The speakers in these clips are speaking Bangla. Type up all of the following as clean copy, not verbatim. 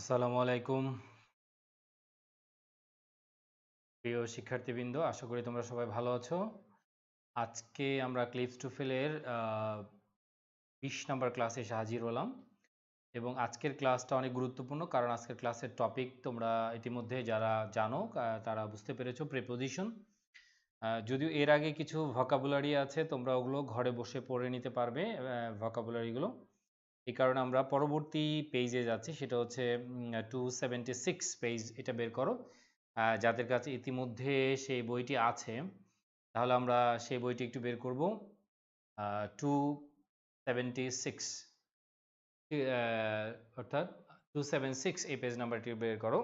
আসসালামু আলাইকুম প্রিয় শিক্ষার্থীবৃন্দ, আশা করি তোমরা সবাই ভালো আছো। আজকে আমরা ক্লিপস টু ফেলের 20 নম্বর ক্লাসে এসে হাজির হলাম এবং আজকের ক্লাসটা অনেক গুরুত্বপূর্ণ কারণ আজকের ক্লাসের টপিক তোমরা ইতিমধ্যে যারা জানো তারা বুঝতে পেরেছো, প্রিপোজিশন। যদিও এর আগে কিছু ভোকাবুলারি আছে, তোমরা ওগুলো ঘরে বসে পড়ে নিতে পারবে ভোকাবুলারিগুলো। এই কারণে আমরা পরবর্তী পেজে যাচ্ছি, সেটা হচ্ছে 276 পেজ। এটা বের করো যাদের কাছে ইতিমধ্যে সেই বইটি আছে, তাহলে আমরা সেই বইটি একটু বের করব। 276 অর্থাৎ 276 এই পেজ নাম্বারটি বের করো।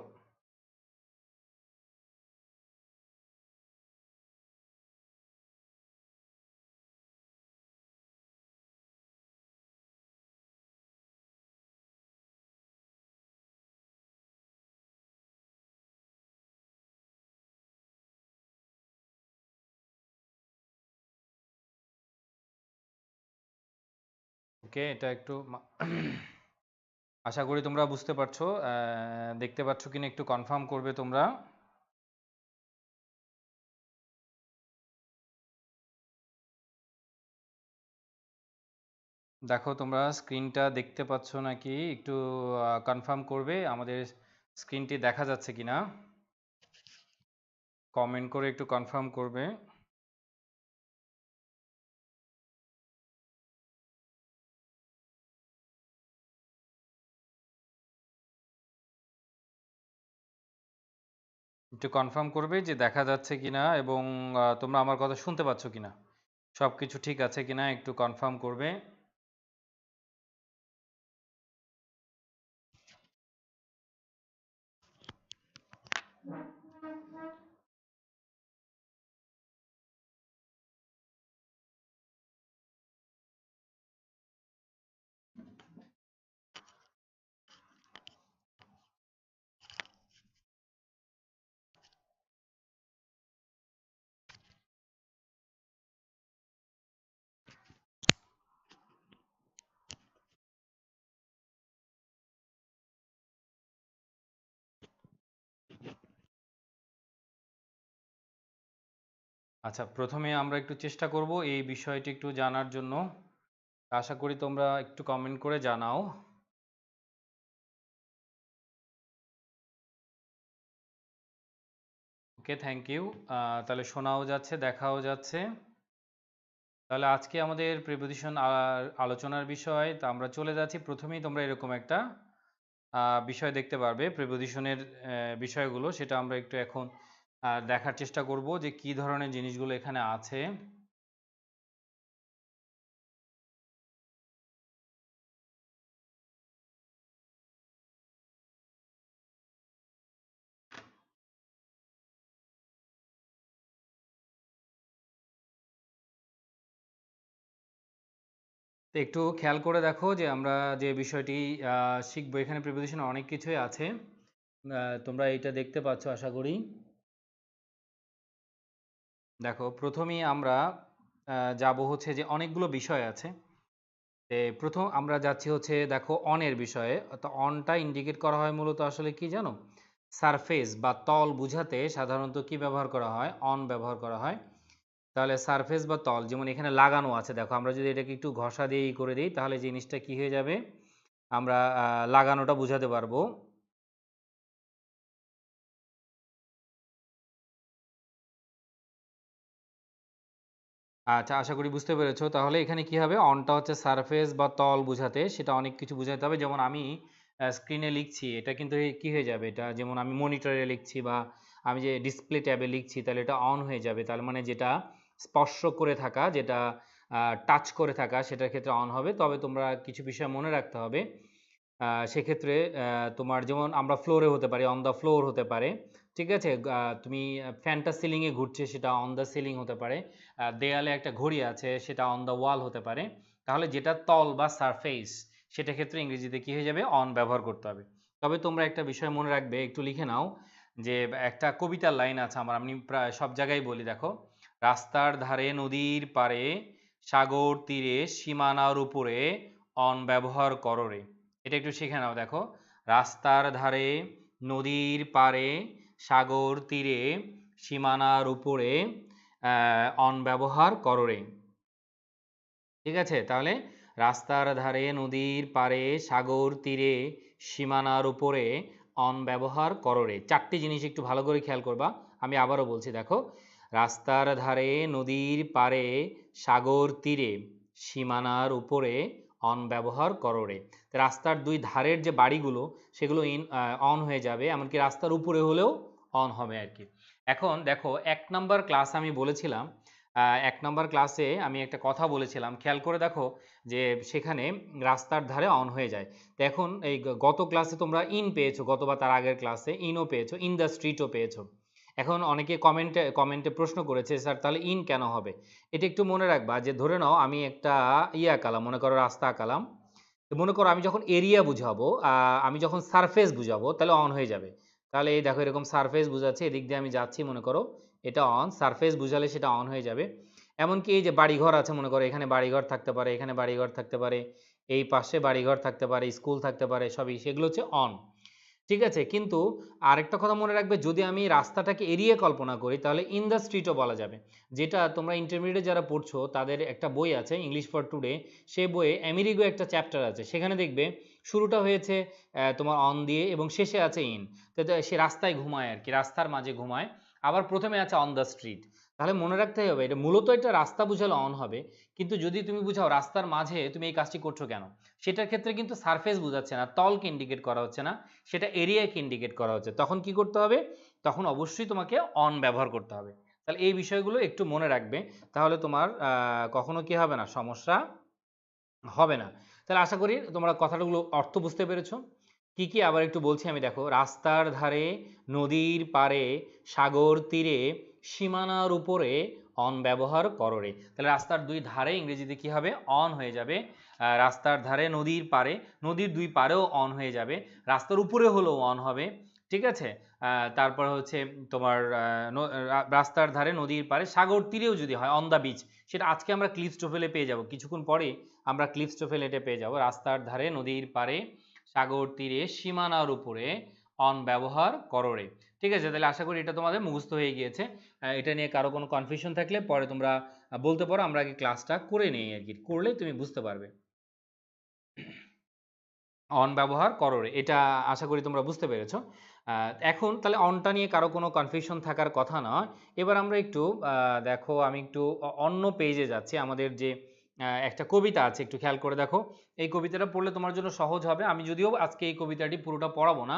ওকে, এটা একটু আশা করি তোমরা বুঝতে পারছো, দেখতে পাচ্ছ কিনা একটু কনফার্ম করবে তোমরা। দেখো তোমরা স্ক্রিনটা দেখতে পাচ্ছ নাকি, একটু কনফার্ম করবে আমাদের স্ক্রিনটি দেখা যাচ্ছে কিনা, কমেন্ট করে একটু কনফার্ম করবে। একটু কনফার্ম করবে যে দেখা যাচ্ছে কিনা এবং তোমরা আমার কথা শুনতে পাচ্ছ কিনা, সব কিছু ঠিক আছে কিনা একটু কনফার্ম করবে। আচ্ছা, প্রথমে আমরা একটু চেষ্টা করব এই বিষয়টি একটু জানার জন্য। আশা করি তোমরা একটু কমেন্ট করে জানাও। ওকে, থ্যাংক ইউ। তাহলে শোনাও যাচ্ছে, দেখাও যাচ্ছে। তাহলে আজকে আমাদের প্রিপোজিশন আলোচনার বিষয়, তা আমরা চলে যাচ্ছি। প্রথমেই তোমরা এরকম একটা বিষয় দেখতে পারবে প্রিপোজিশনের বিষয়গুলো, সেটা আমরা একটু এখন দেখার চেষ্টা করব যে কি ধরনের জিনিসগুলো এখানে আছে। তো একটু খেয়াল করে দেখো যে আমরা যে বিষয়টি শিখবো, এখানে প্রিপোজিশনে অনেক কিছুই আছে। তোমরা এইটা দেখতে পাচ্ছ আশা করি। দেখো প্রথমেই আমরা যাব হচ্ছে যে অনেকগুলো বিষয় আছে। প্রথম আমরা যাচ্ছি হচ্ছে, দেখো অনের বিষয়ে। তো অনটা ইন্ডিকেট করা হয় মূলত আসলে কি জানো, সারফেস বা তল বোঝাতে সাধারণত কি ব্যবহার করা হয়, অন ব্যবহার করা হয়। তাহলে সারফেস বা তল, যেমন এখানে লাগানো আছে, দেখো আমরা যদি এটাকে একটু ঘষা দিয়ে করে দিই তাহলে জিনিসটা কি হয়ে যাবে, আমরা লাগানোটা বোঝাতে পারবো। আচ্ছা, আশা করি বুঝতে পেরেছো। তাহলে এখানে কি হবে, অনটা হচ্ছে সারফেস বা তল বোঝাতে, সেটা অনেক কিছু বোঝাতে হবে। যেমন আমি স্ক্রিনে লিখছি, এটা কিন্তু কি হয়ে যাবে, এটা যেমন আমি মনিটরে লিখছি বা আমি যে ডিসপ্লে ট্যাবে লিখছি, তাহলে এটা অন হয়ে যাবে। তার মানে যেটা স্পর্শ করে থাকা, যেটা টাচ করে থাকা, সেটার ক্ষেত্রে অন হবে। তবে তোমরা কিছু বিষয় মনে রাখতে হবে। সেক্ষেত্রে তোমার যেমন আমরা ফ্লোরে হতে পারি, অন দ্য ফ্লোর হতে পারে। ঠিক আছে, তুমি ফ্যানটা সিলিংয়ে ঘুরছে, সেটা অন দ্য সিলিং হতে পারে। দেয়ালে একটা ঘড়ি আছে, সেটা অন দ্য ওয়াল হতে পারে। তাহলে যেটা তল বা সারফেস, সেটা ক্ষেত্রে ইংরেজিতে কি হয়ে যাবে, অন ব্যবহার করতে হবে। তবে তোমরা একটা বিষয় মনে রাখবে, একটু লিখে নাও, যে একটা কবিতার লাইন আছে আমার, আমি প্রায় সব জায়গায় বলি, দেখো, রাস্তার ধারে নদীর পাড়ে সাগর তীরে সীমানার উপরে অন ব্যবহার করো রে। এটা একটু শিখে নাও। দেখো, রাস্তার ধারে, নদীর পাড়ে, সাগর তীরে, সীমানার উপরে অন ব্যবহার করো রে। ঠিক আছে, তাহলে রাস্তার ধারে, নদীর পাড়ে, সাগর তীরে, সীমানার উপরে অন ব্যবহার করো রে। চারটি জিনিস একটু ভালো করে খেয়াল করবা। আমি আবারও বলছি, দেখো, রাস্তার ধারে, নদীর পাড়ে, সাগর তীরে, সীমানার উপরে অন ব্যবহার করো রে। রাস্তার দুই ধারের যে বাড়িগুলো সেগুলো অন হয়ে যাবে, এমনকি রাস্তার উপরে হলেও অন হবে আর কি। এখন দেখো, 1 নম্বর ক্লাস আমি বলেছিলাম, 1 নম্বর ক্লাসে আমি একটা কথা বলেছিলাম, খেয়াল করে দেখো যে সেখানে রাস্তার ধারে অন হয়ে যায়। তো এখন এই গত ক্লাসে তোমরা ইন পেয়েছো, গত বা তার আগের ক্লাসে ইনও পেয়েছো, ইন দ্য স্ট্রিটও পেয়েছো। এখন অনেকে কমেন্টে প্রশ্ন করেছে, স্যার তাহলে ইন কেন হবে? এটা একটু মনে রাখবা যে ধরে নাও আমি একটা আঁকালাম, মনে করো রাস্তা আঁকালাম। তো মনে করো আমি যখন এরিয়া বুঝাবো, আমি যখন সারফেস বুঝাবো তাহলে অন হয়ে যাবে। তাহলে এই দেখো এরকম সারফেস বুঝাচ্ছে, এদিক দিয়ে আমি যাচ্ছি, মনে করো এটা অন, সারফেস বুঝালে সেটা অন হয়ে যাবে। এমনকি এই যে বাড়িঘর আছে, মনে করো এখানে বাড়িঘর থাকতে পারে, এখানে বাড়িঘর থাকতে পারে, এই পাশে বাড়িঘর থাকতে পারে, স্কুল থাকতে পারে, সবই সেগুলো হচ্ছে অন। ঠিক আছে, কিন্তু আরেকটা কথা মনে রাখবে, যদি আমি রাস্তাটাকে এরিয়া কল্পনা করি তাহলে ইন দ্য স্ট্রিটও বলা যাবে। যেটা তোমরা ইন্টারমিডিয়েটে যারা পড়ছো তাদের একটা বই আছে, ইংলিশ ফর টুডে, সেই বইয়ে আমেরিগো একটা চ্যাপ্টার আছে, সেখানে দেখবে শুরুটা হয়েছে তোমার অন দিয়ে এবং শেষে আছে ইন। তো সে রাস্তায় ঘুমায় আর কি, রাস্তার মাঝে ঘুমায়। আবার প্রথমে আছে অন দ্য স্ট্রিট। তাহলে মনে রাখতে হবে এটা মূলত একটা রাস্তা বুঝালে অন হবে, কিন্তু যদি তুমি বুঝাও রাস্তার মাঝে তুমি এই কাজটি করছো কেন, সেটার ক্ষেত্রে কিন্তু সারফেস বোঝাচ্ছে না, তলকে ইন্ডিকেট করা হচ্ছে না, সেটা এরিয়াকে ইন্ডিকেট করা হচ্ছে। তখন কি করতে হবে? তখন অবশ্যই তোমাকে অন ব্যবহার করতে হবে। তাহলে এই বিষয়গুলো একটু মনে রাখবে, তাহলে তোমার কখনো কি হবে না, সমস্যা হবে না। তাহলে আশা করি তোমরা কথাগুলো অর্থ বুঝতে পেরেছো। কি কি আবার একটু বলছি আমি, দেখো, রাস্তার ধারে, নদীর পাড়ে, সাগর তীরে, সীমানার উপরে অন ব্যবহার করো রে। তাহলে রাস্তার দুই ধারে ইংরেজিতে কি হবে? অন হয়ে যাবে। রাস্তার ধারে, নদীর পাড়ে, নদীর দুই পাড়েও অন হয়ে যাবে, রাস্তার উপরে হলেও অন হবে। ঠিক আছে, তারপর হচ্ছে তোমার রাস্তার ধারে, নদীর পাড়ে, সাগর তীরেও যদি হয় অন দ্য বিচ, সেটা আজকে আমরা ক্লিপস্টোফেলে পেয়ে যাব, কিছুক্ষণ পরে আমরা ক্লিপস্টোফেল এটা পেয়ে যাব। রাস্তার ধারে, নদীর পাড়ে, সাগর তীরে, সীমানার উপরে অন ব্যবহার করো রে। ঠিক আছে, তাহলে আশা করি এটা তোমাদের মুখস্থ হয়ে গিয়েছে। এটা নিয়ে কারো কোনো কনফিউশন থাকলে পরে তোমরা বলতে পারো, আমরা আগে ক্লাসটা করে নেই আর কি, করলে তুমি বুঝতে পারবে। অন ব্যবহার করো রে, এটা আশা করি তোমরা বুঝতে পেরেছো। এখন তাহলে অনটা নিয়ে কারো কোনো কনফিউশন থাকার কথা নয়। এবার আমরা একটু দেখো, আমি একটু অন্য পেজে যাচ্ছি। আমাদের যে একটা কবিতা আছে, একটু খেয়াল করে দেখো। এই কবিতাটা পড়লে তোমার জন্য সহজ হবে। আমি যদিও আজকে এই কবিতাটি পুরোটা পড়াবো না,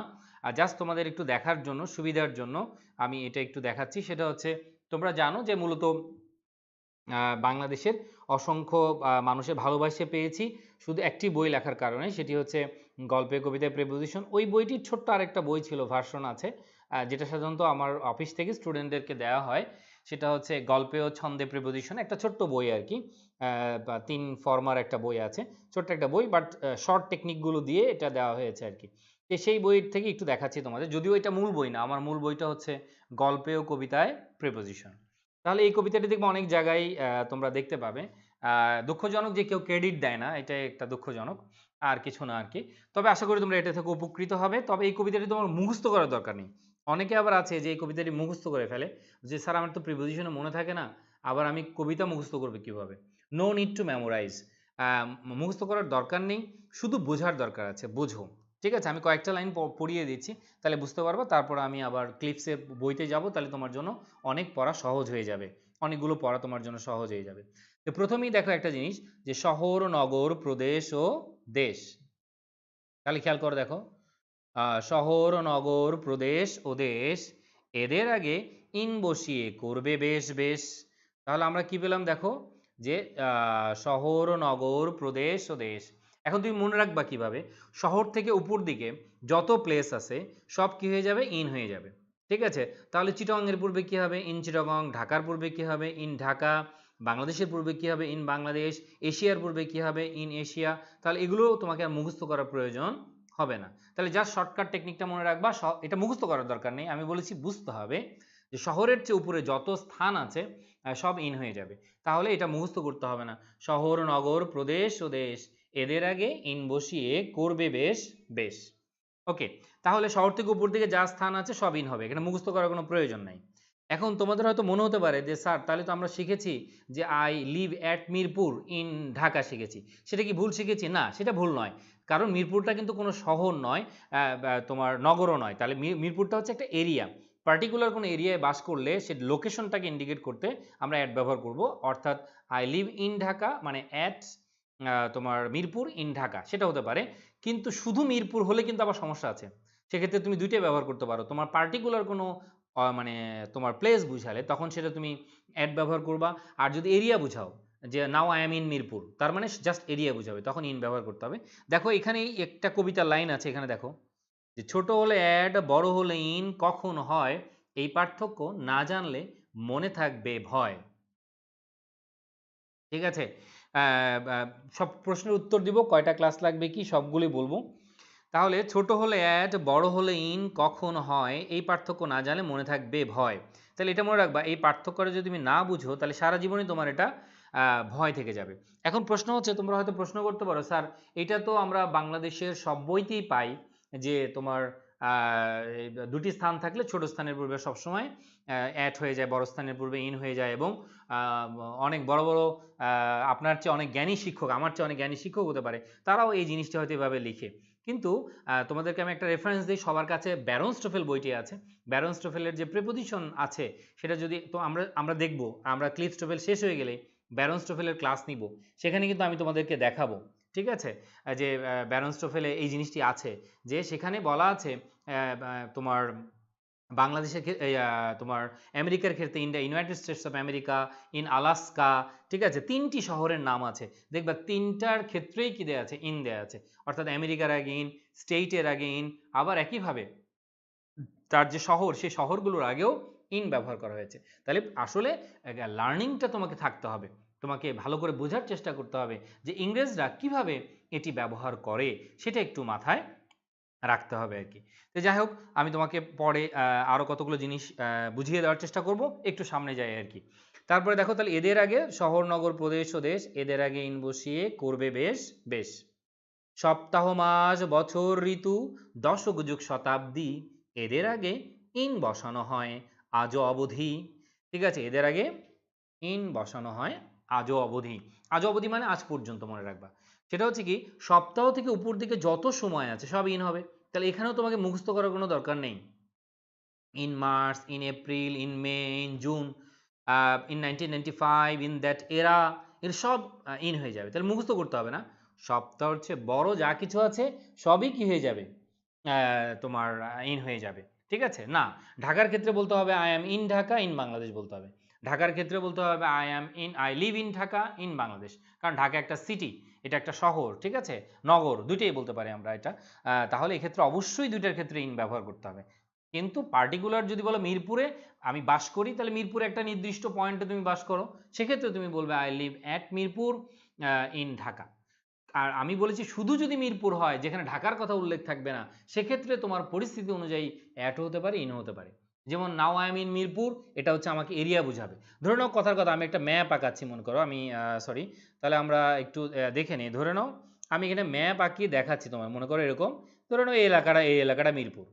জাস্ট তোমাদের একটু দেখার জন্য, সুবিধার জন্য আমি এটা একটু দেখাচ্ছি। সেটা হচ্ছে, তোমরা জানো যে মূলত বাংলাদেশের অসংখ্য মানুষের ভালোবাসা পেয়েছি শুধু একটি বই লেখার কারণে, সেটি হচ্ছে গল্পে কবিতায় প্রিপোজিশন। ওই বইটির ছোট্ট আরেকটা বই ছিল, ভার্সন আছে, যেটা সাধারণত আমার অফিস থেকে স্টুডেন্টদেরকে দেওয়া হয়। সেটা হচ্ছে গল্পে ও ছন্দে প্রিপোজিশন, একটা ছোট্ট বই আর কি, 3 ফর্মার একটা বই আছে, ছোট্ট একটা বই, বাট শর্ট টেকনিকগুলো দিয়ে এটা দেওয়া হয়েছে আর কি। তো সেই বইয়ের থেকে একটু দেখাচ্ছি তোমাদের, যদিও এটা মূল বই না, আমার মূল বইটা হচ্ছে গল্পে ও কবিতায় প্রিপোজিশন। তাহলে এই কবিতাটি দেখবো অনেক জায়গায় তোমরা দেখতে পাবে। দুঃখজনক যে কেউ ক্রেডিট দেয় না, এটা একটা দুঃখজনক, আর কিছু না আর কি। তবে আশা করি তোমরা এটা থেকে উপকৃত হবে। তবে এই কবিতাটি তোমার মুখস্থ করার দরকার নেই। অনেকে আবার আছে যে এই কবিতাটি মুখস্থ করে ফেলে, যে স্যার আমার তো প্রিপোজিশনে মনে থাকে না, আবার আমি কবিতা মুখস্থ করবে কিভাবে? নো নিড টু মেমোরাইজ, মুখস্থ করার দরকার নেই, শুধু বোঝার দরকার আছে, বোঝো। ঠিক আছে, আমি কয়েকটা লাইন পড়িয়ে দিচ্ছি, তাহলে বুঝতে পারবো। তারপর আমি আবার ক্লিপসে বইতে যাব, তাহলে তোমার জন্য অনেক পড়া সহজ হয়ে যাবে, অনেকগুলো পড়া তোমার জন্য সহজ হয়ে যাবে। তো প্রথমেই দেখো একটা জিনিস, যে শহর, নগর, প্রদেশ ও দেশ। তাহলে খেয়াল করে দেখো, শহর, নগর, প্রদেশ ও দেশ, এদের আগে ইন বসিয়ে করবে বেশ বেশ। তাহলে আমরা কি পেলাম দেখো, যে শহর, নগর, প্রদেশ ও দেশ। এখন তুমি মনে রাখবা কিভাবে, শহর থেকে উপর দিকে যত প্লেস আছে সব কি হয়ে যাবে? ইন হয়ে যাবে। ঠিক আছে, তাহলে চিটাগংয়ের পূর্বে কি হবে? ইন চিটাগং। ঢাকার পূর্বে কি হবে? ইন ঢাকা। বাংলাদেশের পূর্বে কি হবে? ইন বাংলাদেশ। এশিয়ার পূর্বে কি হবে? In Asia. তাহলে এগুলো তোমাকে আর মুখস্থ করার প্রয়োজন হবে না। তাহলে জাস্ট শর্টকাট টেকনিকটা মনে রাখবা, এটা মুখস্থ করার দরকার নেই, আমি বলেছি বুঝতে হবে, যে শহরের চেয়ে উপরে যত স্থান আছে সব ইন হয়ে যাবে। তাহলে এটা মুখস্থ করতে হবে না। শহর, নগর, প্রদেশ ও দেশ, এদের আগে ইন বসিয়ে করবে বেশ বেশ। ওকে, তাহলে শহর থেকে উপর দিকে যা স্থান আছে সব ইন হবে, এখানে মুখস্থ করার কোনো প্রয়োজন নাই। এখন তোমাদের হয়তো মনে হতে পারে যে স্যার তাহলে তো আমরা শিখেছি যে I live at Mirpur in Dhaka শিখেছি, সেটা কি ভুল শিখেছি? না, সেটা ভুল নয়, কারণ মিরপুরটা কিন্তু কোনো শহর নয়, তোমার নগরও নয়। তাহলে মিরপুরটা হচ্ছে একটা এরিয়া, পার্টিকুলার কোনো এরিয়ায় বাস করলে সে লোকেশনটাকে ইন্ডিকেট করতে আমরা অ্যাট ব্যবহার করব, অর্থাৎ আই লিভ ইন ঢাকা মানে অ্যাট তোমার মিরপুর ইন ঢাকা সেটা হতে পারে। কিন্তু শুধু মিরপুর হলে কিন্তু আবার সমস্যা আছে, সেক্ষেত্রে তুমি দুইটাই ব্যবহার করতে পারো। তোমার পার্টিকুলার কোনো মানে তোমার প্লেস বুঝালে তখন সেটা তুমি অ্যাড ব্যবহার করবা, আর যদি এরিয়া বুঝাও যে now I am in Mirpur, তার মানে জাস্ট এরিয়া বুঝাবে, তখন ইন ব্যবহার করতে হবে। দেখো এখানে একটা কবিতার লাইন আছে, এখানে দেখো যে ছোট হলে অ্যাড বড় হলে ইন কখন হয়, এই পার্থক্য না জানলে মনে থাকবে ভয়। ঠিক আছে, সব প্রশ্নের উত্তর দিব, কয়টা ক্লাস লাগবে কি সবগুলি বলবো। তাহলে ছোট হলে অ্যাট বড় হলে ইন কখন হয়, এই পার্থক্য না জানলে মনে থাকবে ভয়। তাহলে এটা মনে রাখবা, এই পার্থক্যটা যদি তুমি না বুঝো তাহলে সারা জীবনই তোমার এটা ভয় থেকে যাবে। এখন প্রশ্ন হচ্ছে, তোমরা হয়তো প্রশ্ন করতে পারো স্যার এটা তো আমরা বাংলাদেশের সব বইতেই পাই যে তোমার দুটি স্থান থাকলে ছোট স্থানের পূর্বে সবসময় অ্যাট হয়ে যায়, বড় স্থানের পূর্বে ইন হয়ে যায়, এবং অনেক বড় বড় আপনার চেয়ে অনেক জ্ঞানী শিক্ষক, আমার চেয়ে অনেক জ্ঞানী শিক্ষক হতে পারে, তারাও এই জিনিসটা হয়তো এভাবে লিখে। কিন্তু তোমাদেরকে আমি একটা রেফারেন্স দিই, সবার কাছে ব্যারন স্টোফেল বইটি আছে, ব্যারন স্টোফেলের যে প্রিপোজিশন আছে সেটা যদি তো আমরা দেখব, আমরা ক্লিফ স্টোফেল শেষ হয়ে গেলে ব্যারন স্টোফেলের ক্লাস নিব, সেখানে কিন্তু আমি তোমাদেরকে দেখাবো। ঠিক আছে, যে ব্যারন স্টোফেলে এই জিনিসটি আছে, যে সেখানে বলা আছে তোমার বাংলাদেশের তোমার আমেরিকার ক্ষেত্রে India, United states of America, in Alaska, ঠিক আছে, তিনটি শহরের নাম আছে, দেখবা তিনটার ক্ষেত্রেই কি দেয়া আছে, ইন দেয়া আছে, অর্থাৎ আমেরিকার আগে ইন, স্টেটের আগে ইন, আবার একইভাবে তার যে শহর সেই শহরগুলোর আগেও ইন ব্যবহার করা হয়েছে। তাহলে আসলে লার্নিংটা তোমাকে থাকতে হবে, তোমাকে ভালো করে বোঝার চেষ্টা করতে হবে যে ইংরেজরা কিভাবে এটি ব্যবহার করে, সেটা একটু মাথায় রাখতে হবে আর কি। তো যাই হোক, আমি তোমাকে পরে আরো কতগুলো জিনিস বুঝিয়ে দেওয়ার চেষ্টা করব, একটু সামনে যাই আর কি। তারপরে দেখো, তাহলে এদের আগে শহর নগর প্রদেশ ও দেশ, এদের আগে ইন বসিয়ে করবে বেশ বেশ, সপ্তাহ মাস বছর ঋতু দশক যুগ শতাব্দী, এদের আগে ইন বসানো হয় আজও অবধি। ঠিক আছে, এদের আগে ইন বসানো হয় আজও অবধি, আজও অবধি মানে আজ পর্যন্ত মনে রাখবা। সেটা হচ্ছে কি, সপ্তাহ থেকে উপর দিকে যত সময় আছে সব ইন হবে, তাহলে এখানেও তোমাকে মুখস্থ করার কোনো দরকার নেই। In March, in April, in May, in June, in 1995, in that এরা, এর সব ইন হয়ে যাবে, তাহলে মুখস্থ করতে হবে না। সপ্তাহ হচ্ছে বড় যা কিছু আছে সবই কি হয়ে যাবে, তোমার ইন হয়ে যাবে। ঠিক আছে, না ঢাকার ক্ষেত্রে বলতে হবে I am in Dhaka in Bangladesh বলতে হবে, ঢাকার ক্ষেত্রে বলতে হবে I live in Dhaka in Bangladesh, কারণ ঢাকা একটা সিটি, এটা একটা শহর, ঠিক আছে, নগর, দুইটাই বলতে পারি আমরা এটা। তাহলে এক্ষেত্রে অবশ্যই দুইটার ক্ষেত্রে ইন ব্যবহার করতে হবে। কিন্তু পার্টিকুলার যদি বলো মিরপুরে আমি বাস করি, তাহলে মিরপুরে একটা নির্দিষ্ট পয়েন্টে তুমি বাস করো, সেক্ষেত্রে তুমি বলবে I live at Mirpur in Dhaka. আর আমি বলেছি শুধু যদি মিরপুর হয় যেখানে ঢাকার কথা উল্লেখ থাকবে না, সেক্ষেত্রে তোমার পরিস্থিতি অনুযায়ী অ্যাট হতে পারে, ইন হতে পারে। যেমন now I am in Mirpur, এটা হচ্ছে আমাকে এরিয়া বোঝাবে। ধরে নাও কথার কথা আমি একটা ম্যাপ আঁকাচ্ছি, মনে করো আমি সরি, তাহলে আমরা একটু দেখে নিই। ধরে নাও আমি এখানে ম্যাপ আঁকিয়ে দেখাচ্ছি তোমার, মনে করো এরকম, ধরে নাও এই এলাকাটা মিরপুর,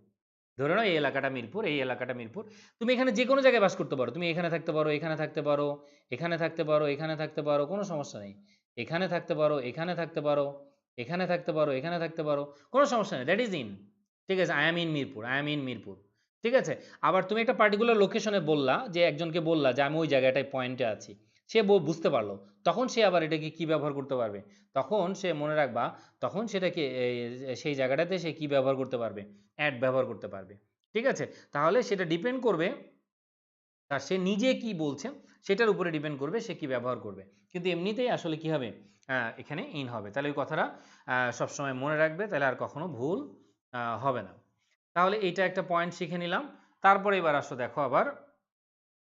ধরে নাও এই এলাকাটা মিরপুর, এই এলাকাটা মিরপুর। তুমি এখানে যে কোনো জায়গায় বাস করতে পারো, তুমি এখানে থাকতে পারো, এখানে থাকতে পারো, এখানে থাকতে পারো, এখানে থাকতে পারো, কোনো সমস্যা নেই। এখানে থাকতে পারো, এখানে থাকতে পারো, এখানে থাকতে পারো, এখানে থাকতে পারো, কোনো সমস্যা নেই, দ্যাট ইজ ইন। ঠিক আছে, I am in Mirpur, I am in Mirpur. ঠিক আছে, আবার তুমি একটা পার্টিকুলার লোকেশনে বললা, যে একজনকে বললা যে আমি ওই জায়গাটায় পয়েন্টে আছি, সে বুঝতে পারলো, তখন সে আবার এটাকে কি ব্যবহার করতে পারবে, তখন সে মনে রাখবা, তখন সেটাকে সেই জায়গাটাতে সে কি ব্যবহার করতে পারবে, অ্যাড ব্যবহার করতে পারবে। ঠিক আছে, তাহলে সেটা ডিপেন্ড করবে তার সে নিজে কি বলছে, সেটার উপরে ডিপেন্ড করবে সে কি ব্যবহার করবে। কিন্তু এমনিতেই আসলে কি হবে, এখানে ইন হবে। তাহলে ওই কথাটা সবসময় মনে রাখবে, তাহলে আর কখনো ভুল হবে না। তাহলে এইটা একটা পয়েন্ট শিখে নিলাম। তারপরে এবার আসো দেখো, আবার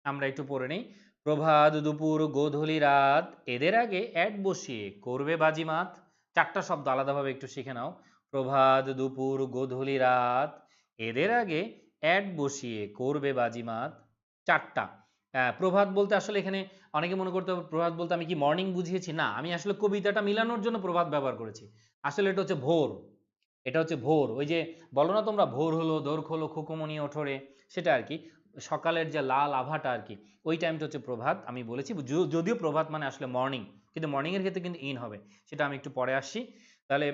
আমরা একটু পড়ে নিই। প্রভাত দুপুর গোধূলি রাত, এদের আগে অ্যাড বসিয়ে করবে বাজিমাত। চারটা শব্দ আলাদাভাবে একটু শিখে নাও। প্রভাত দুপুর গোধূলি রাত, এদের আগে অ্যাড বসিয়ে করবে বাজিমাত। চারটা। প্রভাত বলতে আসলে এখানে অনেকে মনে করতে হবে প্রভাত বলতে আমি কি মর্নিং বুঝিয়েছি, না, আমি আসলে কবিতাটা মিলানোর জন্য প্রভাত ব্যবহার করেছি, আসলে এটা হচ্ছে ভোর। এটা হচ্ছে ভোর, ওই যে বলো না তোমরা ভোর হলো দোর খোলো খুকুমনি ওঠরে, সেটা আর কি, সকালের যে লাল আভাটা আর কি, ওই টাইমটা হচ্ছে প্রভাত। আমি বলেছি যদিও প্রভাত মানে আসলে মর্নিং, কিন্তু মর্নিং এর ক্ষেত্রে কিন্তু ইন হবে, সেটা আমি একটু পরে আসছি। তাহলে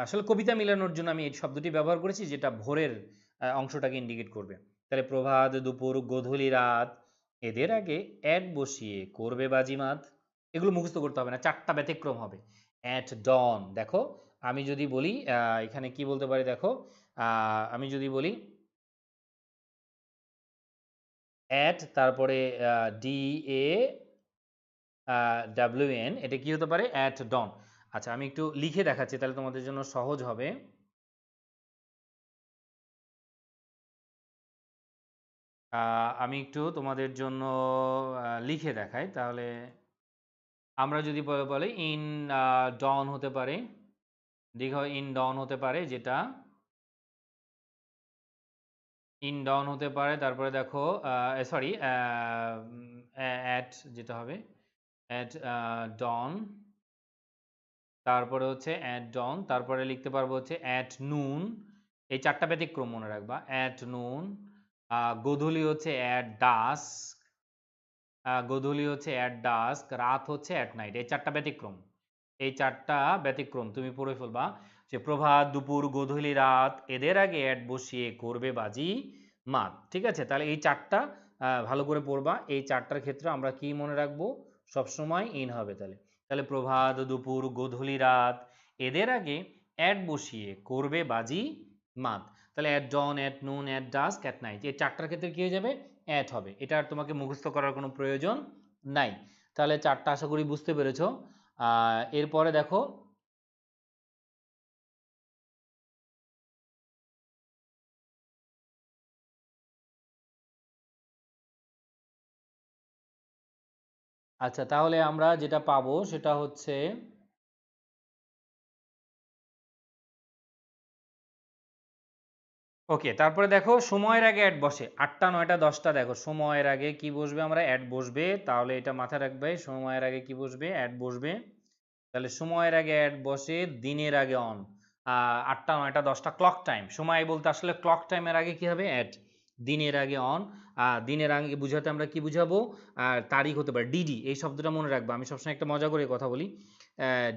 আসলে কবিতা মিলানোর জন্য আমি এই শব্দটি ব্যবহার করেছি, যেটা ভোরের অংশটাকে ইন্ডিকেট করবে। তাহলে প্রভাত, দুপুর, গোধূলি, রাত, এদের আগে অ্যাট বসিয়ে করবে বাজিমাত। এগুলো মুখস্থ করতে হবে না, চারটা ব্যতিক্রম হবে। অ্যাট ডন, দেখো আমি যদি বলি এখানে কি বলতে পারি, দেখো আমি যদি বলি অ্যাট, তারপরে ডি এ ডাব্লিউ এন, এটা কি হতে পারে, অ্যাট ডন। আচ্ছা আমি একটু লিখে দেখাচ্ছি, তাহলে তোমাদের জন্য সহজ হবে। আমি একটু তোমাদের জন্য লিখে দেখাই, তাহলে আমরা যদি বলে ইন ডন হতে পারে, দীর্ঘ ইন ডন হতে পারে, যেটা ইন ডাউন হতে পারে। তারপরে দেখো সরি অ্যাট, যেটা হবে অ্যাট ডন, তারপরে হচ্ছে অ্যাট ডন, তারপরে লিখতে পারবো হচ্ছে অ্যাট নুন। এই চারটা ব্যতিক্রম মনে রাখবা, অ্যাট নুন। গোধূলি হচ্ছে অ্যাট ডাস্ক, গোধূলি হচ্ছে অ্যাট ডাস্ক, রাত হচ্ছে অ্যাট নাইট। এই চারটা ব্যতিক্রম, এই চারটা ব্যতিক্রম তুমি পড়ে ফেলবা, যে প্রভাত, দুপুর, গোধূলি, রাত, এদের আগে অ্যাট বসিয়ে করবে বাজি মাত। ঠিক আছে, তাহলে এই চারটা ভালো করে পড়বা। এই চারটার ক্ষেত্রে আমরা কি মনে রাখবো, সবসময় ইন হবে। তাহলে তাহলে প্রভাত, দুপুর, গোধূলি, রাত, এদের আগে অ্যাট বসিয়ে করবে বাজি মাত। তাহলে at dawn, at noon, at dusk, at night, এই চারটার ক্ষেত্রে কি হয়ে যাবে, অ্যাট হবে। এটা আর তোমাকে মুখস্থ করার কোনো প্রয়োজন নাই। তাহলে চারটা আশা করি বুঝতে পেরেছো। এরপরে দেখো, আচ্ছা তাহলে আমরা যেটা পাবো সেটা হচ্ছে, ওকে, তারপরে দেখো সময়ের আগে অ্যাড বসে, 8টা 9টা 10টা, দেখো সময়ের আগে কি বসবে, আমরা অ্যাড বসবে, তাহলে এটা মাথায় রাখবে, সময়ের আগে কি বসবে, অ্যাড বসবে। তাহলে সময়ের আগে অ্যাড বসে, দিনের আগে অন। 8টা 9টা 10টা ক্লক টাইম, সময় বলতে আসলে ক্লক টাইমের আগে কি হবে, অ্যাড। দিনের আগে অন, দিনের আগে বুঝাতে আমরা কি বুঝাবো, তারিখ হতে পারে ডিডি, এই শব্দটা মনে রাখবা। আমি সবসময় একটা মজা করে কথা বলি,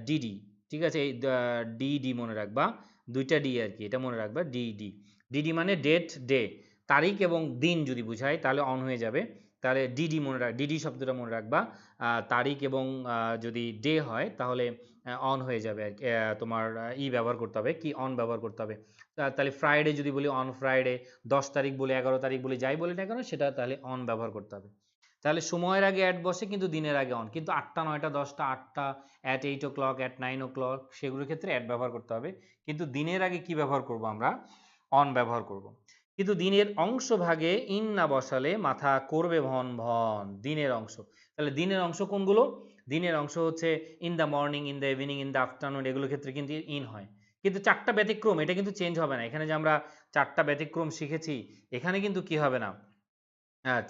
ডিডি, ঠিক আছে, এই ডিডি মনে রাখবা, দুইটা ডি আর কি, এটা মনে রাখবা, ডিডি। ডিডি মানে ডেট, ডে, তারিখ এবং দিন যদি বুঝায় তাহলে অন হয়ে যাবে। তাহলে ডিডি মনে রাখ, ডিডি শব্দটা মনে রাখবা। তারিখ এবং যদি ডে হয় তাহলে অন হয়ে যাবে আর কি। তোমার ব্যবহার করতে হবে, কি অন ব্যবহার করতে হবে। তাহলে ফ্রাইডে যদি বলি অন ফ্রাইডে, 10 তারিখ বলি, 11 তারিখ বলি, যাই বলি না কেন সেটা তাহলে অন ব্যবহার করতে হবে। তাহলে সময়ের আগে অ্যাট বসে কিন্তু দিনের আগে অন, কিন্তু 8টা 9টা 10টা, 8টা, অ্যাট 8 o'clock, অ্যাট 9 o'clock, সেগুলোর ক্ষেত্রে অ্যাট ব্যবহার করতে হবে। কিন্তু দিনের আগে কি ব্যবহার করব, আমরা অন ব্যবহার করব। কিন্তু দিনের অংশ ভাগে ইন না বসালে মাথা করবে ভন ভন, দিনের অংশ। তাহলে দিনের অংশ কোনগুলো, দিনের অংশ হচ্ছে in the morning, in the evening, in the afternoon, এগুলোর ক্ষেত্রে কিন্তু ইন হয়। কিন্তু চারটা ব্যতিক্রম, এটা কিন্তু চেঞ্জ হবে না। এখানে যে আমরা চারটা ব্যতিক্রম শিখেছি, এখানে কিন্তু কি হবে না,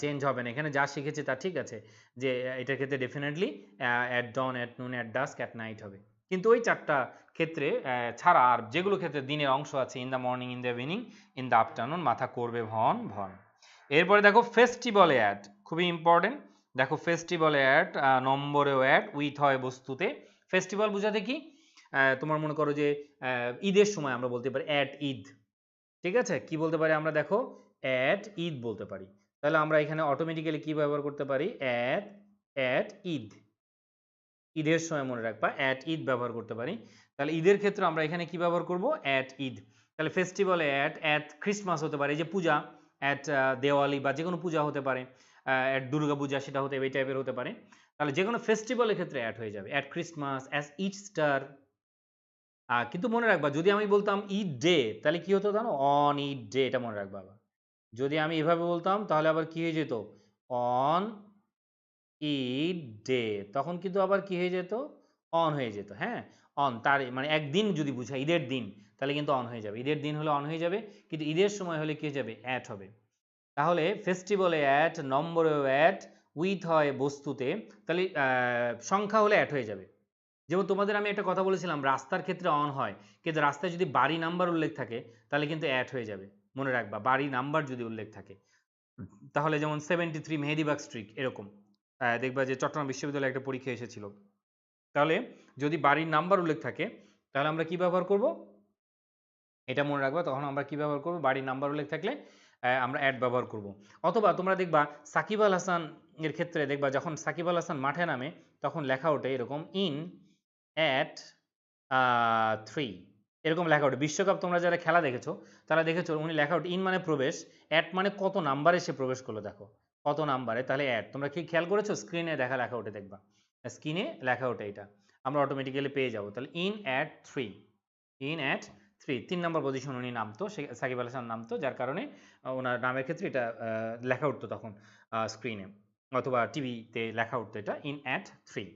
চেঞ্জ হবে না। এখানে যা শিখেছি তা ঠিক আছে, যে এটার ক্ষেত্রে definitely at dawn, at noon, at dusk, at night হবে। কিন্তু ওই চারটা ক্ষেত্রে ছাড়া আর যেগুলো ক্ষেত্রে দিনের অংশ আছে, in the morning, in the evening, in the afternoon, মাথা করবে ভন ভন। এরপরে দেখো ফেস্টিভ্যালে অ্যাড, খুবই ইম্পর্টেন্ট। দেখো ফেস্টিভ্যালে অ্যাড, নম্বরেও অ্যাড, উইথ হয় বস্তুতে। ফেস্টিভ্যাল বোঝাতে কি, তোমার মনে করো যে ঈদের সময় আমরা বলতে পারি অ্যাট ঈদ, ঠিক আছে, কি বলতে পারি আমরা, দেখো অ্যাট ঈদ বলতে পারি। তাহলে আমরা এখানে অটোমেটিক্যালি কি ব্যবহার করতে পারি, অ্যাট, অ্যাট ঈদ, ঈদের সময় মনে রাখবা অ্যাট ঈদ ব্যবহার করতে পারি। তাহলে ঈদের ক্ষেত্রে আমরা এখানে কি ব্যবহার করব, অ্যাট ঈদ। তাহলে ফেস্টিভ্যালে অ্যাট, অ্যাট ক্রিসমাস হতে পারে, এই যে পূজা, অ্যাট দেওয়ালি বা যে কোনো পূজা হতে পারে, অ্যাট দুর্গা পূজা সেটা হতে এই টাইপের হতে পারে। তাহলে যে কোনো ফেস্টিভ্যালের ক্ষেত্রে অ্যাট হয়ে যাবে, অ্যাট ক্রিসমাস, অ্যাজ ইস্টার। কিন্তু মনে রাখবা যদি আমি বলতাম ঈদ ডে, তাহলে কি হতো জানো, অন ঈদ ডে, এটা মনে রাখবা। আবার যদি আমি এভাবে বলতাম তাহলে আবার কি হয়ে যেত, অন ঈদ ডে, তখন কিন্তু আবার কি হয়ে যেত, অন হয়ে যেত। হ্যাঁ, অন তার মানে একদিন যদি বুঝায় ঈদের দিন, তাহলে কিন্তু অন হয়ে যাবে, ঈদের দিন হলে অন হয়ে যাবে। কিন্তু ঈদের সময় হলে কি হয়ে যাবে, অ্যাট হবে। তাহলে ফেস্টিভ্যালে অ্যাট, নম্বরেও অ্যাট, উইথ হয় বস্তুতে, তাহলে সংখ্যা হলে অ্যাট হয়ে যাবে। যেমন তোমাদের আমি একটা কথা বলেছিলাম রাস্তার ক্ষেত্রে অন হয়, কিন্তু রাস্তায় যদি বাড়ি নাম্বার উল্লেখ থাকে তাহলে কিন্তু অ্যাড হয়ে যাবে, মনে রাখবা বাড়ি নাম্বার যদি উল্লেখ থাকে। তাহলে যেমন 73 মেহেদিবাগ স্ট্রিট এরকম, দেখবা যে চট্টগ্রাম বিশ্ববিদ্যালয়ে একটা পরীক্ষা এসেছিল। তাহলে যদি বাড়ির নাম্বার উল্লেখ থাকে তাহলে আমরা কি ব্যবহার করব, এটা মনে রাখবা, তখন আমরা কি ব্যবহার করব, বাড়ির নাম্বার উল্লেখ থাকলে আমরা অ্যাড ব্যবহার করব। অথবা তোমরা দেখবা সাকিব আল হাসান এর ক্ষেত্রে দেখবা যখন সাকিব আল হাসান মাঠে নামে তখন লেখা ওঠে এরকম ইন অ্যাট 3, এরকম লেখা ওঠে। বিশ্বকাপ তোমরা যারা খেলা দেখেছো তারা দেখেছো উনি লেখা ওঠে ইন মানে প্রবেশ, অ্যাট মানে কত নাম্বারে সে প্রবেশ করলো, দেখো কত নাম্বারে, তাহলে অ্যাড। তোমরা কি খেয়াল করেছো স্ক্রিনে লেখা ওঠে, দেখবা স্ক্রিনে লেখা ওঠে, এটা আমরা অটোমেটিক্যালি পেয়ে যাবো। তাহলে in at 3, in at 3, 3 number position উনি নামতো, সাকিব আল হাসান নামতো, যার কারণে ওনার নামের ক্ষেত্রে এটা লেখা উঠতো তখন স্ক্রিনে অথবা টিভিতে লেখা উঠতো এটা ইন অ্যাট 3।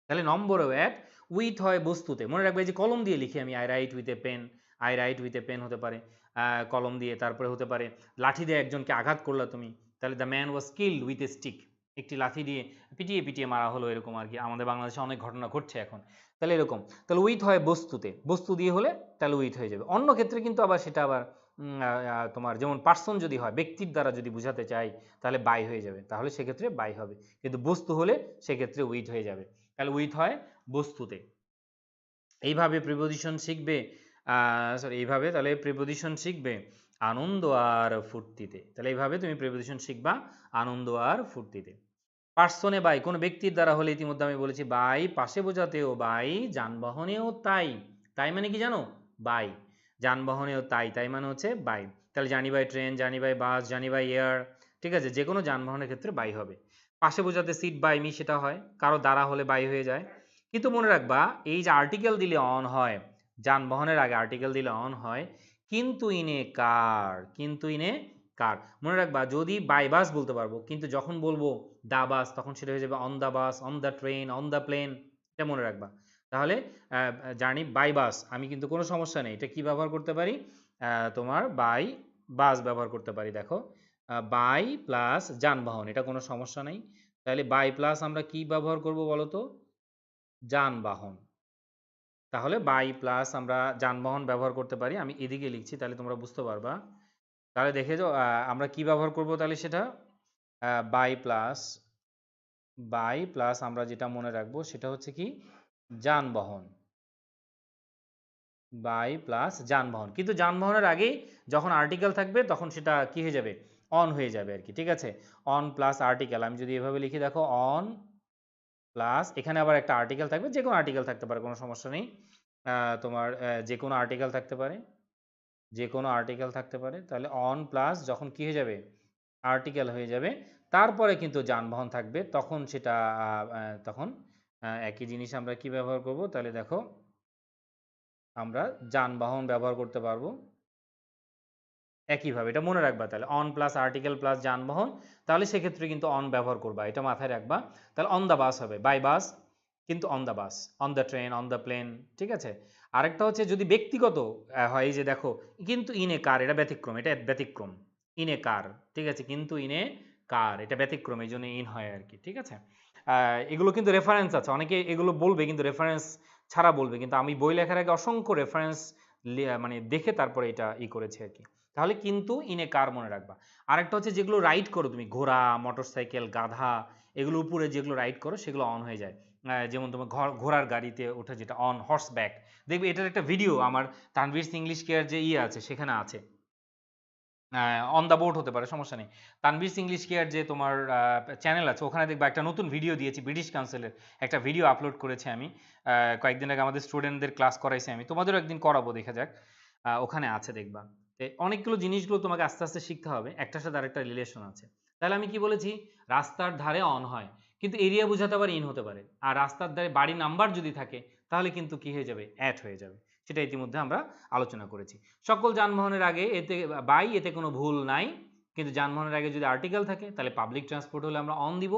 তাহলে নম্বরেও অ্যাট, উইথ হয় বস্তুতে, মনে রাখবে যে কলম দিয়ে লিখি আমি, I write with a pen, I write with a pen হতে পারে কলম দিয়ে, তারপরে হতে পারে লাঠি দিয়ে একজনকে আঘাত করলা তুমি, তাহলে the man was killed with a stick, একটি লাঠি দিয়ে পিটিয়ে পিটিয়ে মারা হলো, এরকম আর কি, আমাদের বাংলাদেশে অনেক ঘটনা ঘটছে এখন। তাহলে এরকম, তাহলে উইথ হয় বস্তুতে, বস্তু দিয়ে হলে তাহলে উইথ হয়ে যাবে। অন্য ক্ষেত্রে কিন্তু আবার সেটা আবার তোমার যেমন পার্সন যদি হয়, ব্যক্তির দ্বারা যদি বুঝাতে চাই তাহলে বাই হয়ে যাবে, তাহলে সেক্ষেত্রে বাই হবে, কিন্তু বস্তু হলে সেক্ষেত্রে উইথ হয়ে যাবে। তাহলে উইথ হয় বস্তুতে। এইভাবে প্রিপোজিশন শিখবে, সরি এইভাবে তাহলে প্রিপোজিশন শিখবে আনন্দ আর ফুর্তিতে। তাহলে এইভাবে তুমি প্রিপোজিশন শিখবা আনন্দ আর ফুর্তিতে। পার্সনে বাই, কোনো ব্যক্তির দ্বারা হলে ইতিমধ্যে আমি বলেছি বাই, পাশে বোঝাতেও বাই, যানবাহনেও তাই, তাই মানে কি জানো, বাই, যানবাহনেও তাই, তাই মানে হচ্ছে বাই। তাহলে জানি বাই ট্রেন, জানি বাই বাস, জানি বাই এয়ার, ঠিক আছে, যে কোনো যানবাহনের ক্ষেত্রে বাই হবে। পাশে বোঝাতে সিট বাই মি সেটা হয়, কারো দ্বারা হলে বাই হয়ে যায়। কিন্তু মনে রাখবা এই যে আর্টিকেল দিলে অন হয়, যানবাহনের আগে আর্টিকেল দিলে অন হয়, কিন্তু ইনে কার, কিন্তু ইনে কার, মনে রাখবা যদি বাই বাস বলতে পারবো, কিন্তু যখন বলবো দা বাস তখন সেটা হয়ে যাবে on the bus, on the train, on the plane, এটা মনে রাখবা। তাহলে জার্নি বাই বাস আমি কিন্তু কোনো সমস্যা নেই, এটা কি ব্যবহার করতে পারি, তোমার বাই বাস ব্যবহার করতে পারি। দেখো বাই প্লাস যানবাহন, এটা কোনো সমস্যা নেই। তাহলে বাই প্লাস আমরা কি ব্যবহার করব বলো তো, যানবাহন। তাহলে বাই প্লাস আমরা যানবাহন ব্যবহার করতে পারি, আমি এদিকে লিখছি তাহলে তোমরা বুঝতে পারবা। তাহলে দেখে যাও আমরা কি ব্যবহার করব, তাহলে সেটা বাই প্লাস, বাই প্লাস আমরা যেটা মনে রাখবো সেটা হচ্ছে কি যানবাহন, বাই প্লাস যানবাহন। কিন্তু যানবাহনের আগেই যখন আর্টিকেল থাকবে তখন সেটা কি হয়ে যাবে, অন হয়ে যাবে আর কি, ঠিক আছে। অন প্লাস আর্টিকেল আমি যদি এভাবে লিখি, দেখো অন প্লাস এখানে আবার একটা আর্টিকেল থাকবে, যে কোনো আর্টিকেল থাকতে পারে, কোনো সমস্যা নেই, তোমার যে কোনো আর্টিকেল থাকতে পারে, যে কোনো আর্টিকেল থাকতে পারে। তাহলে অন প্লাস যখন কি হয়ে যাবে, আর্টিকেল হয়ে যাবে, তারপরে কিন্তু যানবাহন থাকবে, তখন সেটা তখন একই জিনিস আমরা কি ব্যবহার করব, তাহলে দেখো আমরা যানবাহন ব্যবহার করতে পারবো একইভাবে, এটা মনে রাখবা। তাহলে অন প্লাস আর্টিকেল প্লাস যানবাহন, তাহলে সেক্ষেত্রে কিন্তু অন ব্যবহার করবা, এটা মাথায় রাখবা। তাহলে অন দ্য বাস হবে, বাই বাস, কিন্তু on the bus, on the train, on the plane, ঠিক আছে। আরেকটা হচ্ছে যদি ব্যক্তিগত হয়, এই যে দেখো কিন্তু ইনে কার, এটা ব্যতিক্রম, এটা ব্যতিক্রম, ইনে কার, ঠিক আছে, কিন্তু ইনে কার এটা ব্যতিক্রম, এই জন্য ইন হয় আর কি, ঠিক আছে। এগুলো কিন্তু রেফারেন্স আছে, অনেকে এগুলো বলবে কিন্তু রেফারেন্স ছাড়া বলবে, কিন্তু আমি বই লেখার আগে অসংখ্য রেফারেন্স মানে দেখে তারপরে এটা করেছি আর কি। তাহলে কিন্তু ইনে কার মনে রাখবা। আরেকটা হচ্ছে যেগুলো রাইড করো তুমি, ঘোড়া, মোটরসাইকেল, গাধা, এগুলো উপরে যেগুলো রাইড করো সেগুলো অন হয়ে যায়। যেমন তোমার ঘোড়ার গাড়িতে ওঠে যেটা অন হর্স ব্যাক, দেখবে এটার একটা ভিডিও আমার তানভীর ইংলিশ কেয়ার যে আছে সেখানে আছে, অন দ্য বোর্ড হতে পারে, সমস্যা নেই। তানভীর ইংলিশ কেয়ার যে তোমার চ্যানেল আছে ওখানে দেখবা একটা নতুন ভিডিও দিয়েছি, ব্রিটিশ কাউন্সিলের একটা ভিডিও আপলোড করেছি আমি কয়েকদিন আগে, আমাদের স্টুডেন্টদের ক্লাস করাইছি আমি, তোমাদেরও একদিন করাবো, দেখা যাক, ওখানে আছে দেখবা। অনেকগুলো জিনিসগুলো তোমাকে আস্তে আস্তে শিখতে হবে, একটার সাথে আরেকটা রিলেশন আছে। তাহলে আমি কি বলেছি, রাস্তার ধারে অন হয়, কিন্তু এরিয়া বোঝাতে আবার ইন হতে পারে, আর রাস্তার ধারে বাড়ি নাম্বার যদি থাকে তাহলে কিন্তু কি হয়ে যাবে, অ্যাট হয়ে যাবে, সেটা ইতিমধ্যে আমরা আলোচনা করেছি। সকল যানবাহনের আগে এতে বাই, এতে কোনো ভুল নাই, কিন্তু যানবাহনের আগে যদি আর্টিকেল থাকে তাহলে পাবলিক ট্রান্সপোর্ট হলে আমরা অন দিব,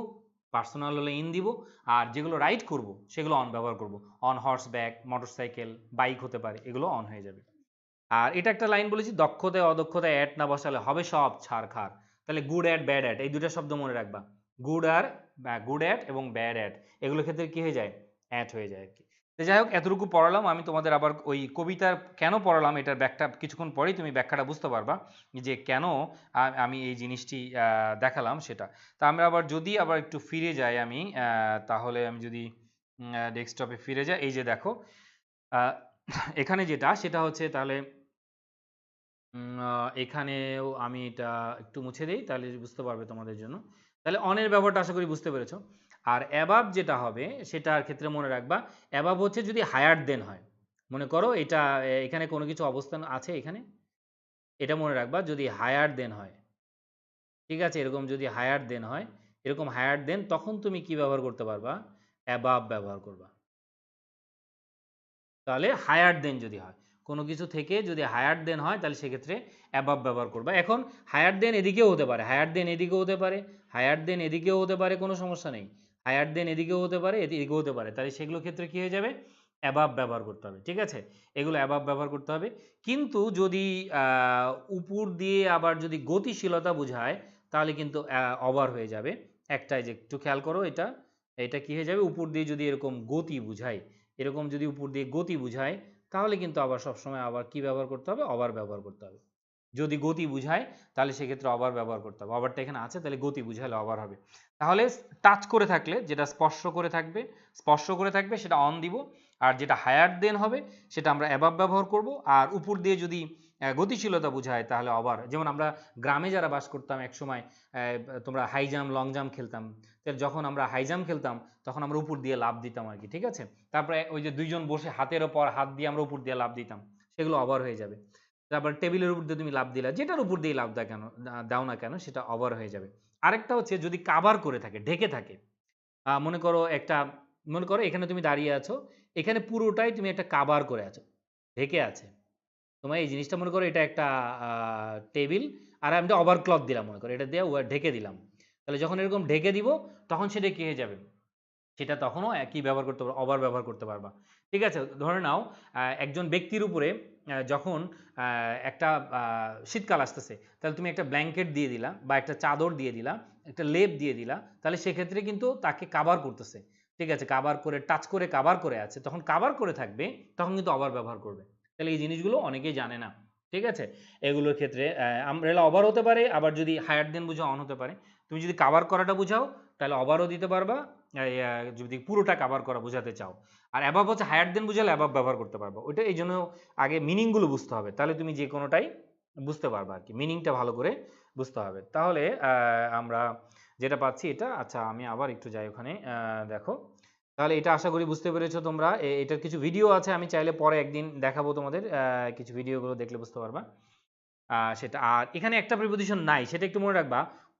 পার্সোনাল হলে ইন দিব, আর যেগুলো রাইড করব সেগুলো অন ব্যবহার করব, on horse back, motorcycle, bike হতে পারে, এগুলো অন হয়ে যাবে। আর এটা একটা লাইন বলেছি, দক্ষতায় অদক্ষতায় অ্যাট না বসালে হবে সব ছাড়খাড়। তাহলে গুড অ্যাট ব্যাড অ্যাট এই দুটো শব্দ মনে রাখবা, গুড অ্যাট এবং ব্যাড অ্যাট, এগুলোর ক্ষেত্রে কি হয়ে যায়, অ্যাট হয়ে যায় আর কি। তো যাই হোক এতটুকু পড়ালাম আমি তোমাদের। আবার ওই কবিতার কেন পড়ালাম এটার ব্যাখ্যা কিছুক্ষণ পরেই তুমি ব্যাখ্যাটা বুঝতে পারবা যে কেন আমি এই জিনিসটি দেখালাম সেটা। তা আমরা আবার যদি আবার একটু ফিরে যাই আমি, তাহলে আমি যদি ডেস্কটপে ফিরে যাই, এই যে দেখো আহ, এখানে যেটা সেটা হচ্ছে তাহলে এখানেও আমি এটা একটু মুছে দেই তাহলে বুঝতে পারবে তোমাদের জন্য। তাহলে অনের ব্যবহারটা আশা করি বুঝতে পেরেছো। আর অ্যাবাব যেটা হবে সেটার ক্ষেত্রে মনে রাখবা অ্যাবাব হচ্ছে যদি হায়ার দেন হয়। মনে করো এটা এখানে কোনো কিছু অবস্থান আছে এখানে, এটা মনে রাখবা যদি হায়ার দেন হয়, ঠিক আছে, এরকম যদি হায়ার দেন হয়, এরকম হায়ার দেন তখন তুমি কি ব্যবহার করতে পারবা, অ্যাবাব ব্যবহার করবা। তাহলে হায়ার দেন যদি হয়, কোনো কিছু থেকে যদি হায়ার দেন হয় তাহলে সেক্ষেত্রে অ্যাবাব ব্যবহার করবা। এখন হায়ার দেন এদিকেও হতে পারে, হায়ার দেন এদিকেও হতে পারে, হায়ার দেন এদিকেও হতে পারে, কোনো সমস্যা নেই। হায়ার দেন এদিকেও হতে পারে এদিকেও হতে পারে, তাহলে সেগুলো ক্ষেত্রে কি হয়ে যাবে, অ্যাবাব ব্যবহার করতে হবে। ঠিক আছে, এগুলো অ্যাবাব ব্যবহার করতে হবে। কিন্তু যদি উপর দিয়ে আবার যদি গতিশীলতা বোঝায় তাহলে কিন্তু ওভার হয়ে যাবে। একটাই যে একটু খেয়াল করো, এটা এটা কি হয়ে যাবে, উপর দিয়ে যদি এরকম গতি বুঝায়, এরকম যদি উপর দিয়ে গতি বুঝায় তাহলে কিন্তু আবার সবসময় আবার কি ব্যবহার করতে হবে, ওভার ব্যবহার করতে হবে। যদি গতি বুঝায় তাহলে সেক্ষেত্রে ওভার ব্যবহার করতে হবে। ওভারটা এখানে আছে তাহলে গতি বুঝালে ওভার হবে। তাহলে টাচ করে থাকলে যেটা স্পর্শ করে থাকবে, স্পর্শ করে থাকবে সেটা অন দিব। আর যেটা হায়ার দেন হবে সেটা আমরা অ্যাবাব ব্যবহার করব। আর উপর দিয়ে যদি গতিশীলতা বুঝায় তাহলে ওভার। যেমন আমরা গ্রামে যারা বাস করতাম এক সময়, তোমরা হাই জাম্প লং জাম্প খেলতাম, তাহলে যখন আমরা হাই জাম্প খেলতাম তখন আমরা উপর দিয়ে লাফ দিতাম আর কি। ঠিক আছে, তারপরে ওই যে দুইজন বসে হাতের ওপর হাত দিয়ে আমরা উপর দিয়ে লাফ দিতাম, সেগুলো ওভার হয়ে যাবে। তারপর টেবিলের উপর দিয়ে তুমি লাফ দিলা, যেটার উপর দিয়ে লাফ দাও না কেন সেটা ওভার হয়ে যাবে। আরেকটা হচ্ছে যদি কাভার করে থাকে, ঢেকে থাকে, মনে করো একটা, মনে করো এখানে তুমি দাঁড়িয়ে আছো, এখানে পুরোটাই তুমি একটা কাভার করে আছো, ঢেকে আছে তোমার এই জিনিসটা। মনে করো এটা একটা টেবিল, আর আমি ওভার ক্লথ দিলাম, মনে করো এটা দিয়ে ঢেকে দিলাম, তাহলে যখন এরকম ঢেকে দিব তখন সেটা কি হয়ে যাবে, সেটা তখনও একই ব্যবহার করতে পারবা, ওভার ব্যবহার করতে পারবা। ঠিক আছে, ধরে নাও একজন ব্যক্তির উপরে যখন একটা শীতকাল আসতেছে, তাহলে তুমি একটা ব্ল্যাঙ্কেট দিয়ে দিলা বা একটা চাদর দিয়ে দিলা, একটা লেপ দিয়ে দিলা, তাহলে সেক্ষেত্রে কিন্তু তাকে কাভার করতেছে। ঠিক আছে, কাভার করে টাচ করে কাভার করে আছে, তখন কাভার করে থাকবে, তখন কিন্তু ওভার ব্যবহার করবে। তাহলে এই জিনিসগুলো অনেকেই জানে না। ঠিক আছে, এগুলোর ক্ষেত্রে আমব্রেলা ওভার হতে পারে, আবার যদি হায়ার দেন বুঝাও অন হতে পারে। তুমি যদি কাভার করাটা বুঝাও তাহলে ওভারও দিতে পারবা, যদি পুরোটা কাভার করা বোঝাতে চাও। আর অ্যাবাব হচ্ছে হায়ার দেন বুঝালে অ্যাবাব ব্যবহার করতে পারবো। ওইটা এই জন্য আগে মিনিংগুলো বুঝতে হবে, তাহলে তুমি যে কোনোটাই বুঝতে পারবা আর কি, মিনিংটা ভালো করে বুঝতে হবে। তাহলে আমরা যেটা পাচ্ছি এটা, আচ্ছা আমি আবার একটু যাই ওখানে, দেখো তাহলে এটা আশা করি বুঝতে পেরেছো তোমরা। এটার কিছু ভিডিও আছে, আমি চাইলে পরে একদিন দেখাবো তোমাদের, কিছু ভিডিওগুলো দেখলে বুঝতে পারবা সেটা। আর এখানে একটা প্রিপোজিশন নাই, সেটা একটু মনে রাখবা,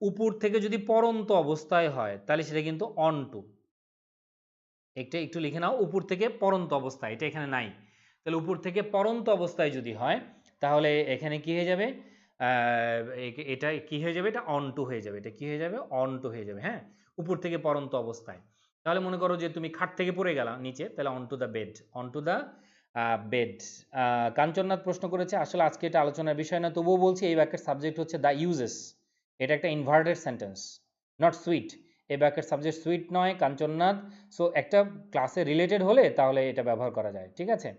উপর থেকে যদি পড়ন্ত অবস্থায় হয় তাহলে সেটা কিন্তু অন টু। একটা একটু লিখে নাও, উপর থেকে পড়ন্ত অবস্থায়, এটা এখানে নাই। তাহলে উপর থেকে পড়ন্ত অবস্থায় যদি হয় তাহলে এখানে কি হয়ে যাবে, এটা কি হয়ে যাবে, এটা অন টু হয়ে যাবে, এটা কি হয়ে যাবে, অন টু হয়ে যাবে। হ্যাঁ, উপর থেকে পড়ন্ত অবস্থায়। তাহলে মনে করো যে তুমি খাট থেকে পড়ে গেলা নিচে, তাহলে on to the bed, on to the bed. Kanchannath প্রশ্ন করেছে, আসলে আজকে এটা আলোচনার বিষয় না, তবুও বলছি এই বাক্যের সাবজেক্ট হচ্ছে দ্য ইউজেস। এটা একটা ইনভার্টেড সেন্টেন্স, নট সুইট। এই বাক্যের সাবজেক্ট সুইট নয় কাঞ্চননাথ। সো একটা ক্লাসে রিলেটেড হলে তাহলে এটা ব্যবহার করা যায়। ঠিক আছে,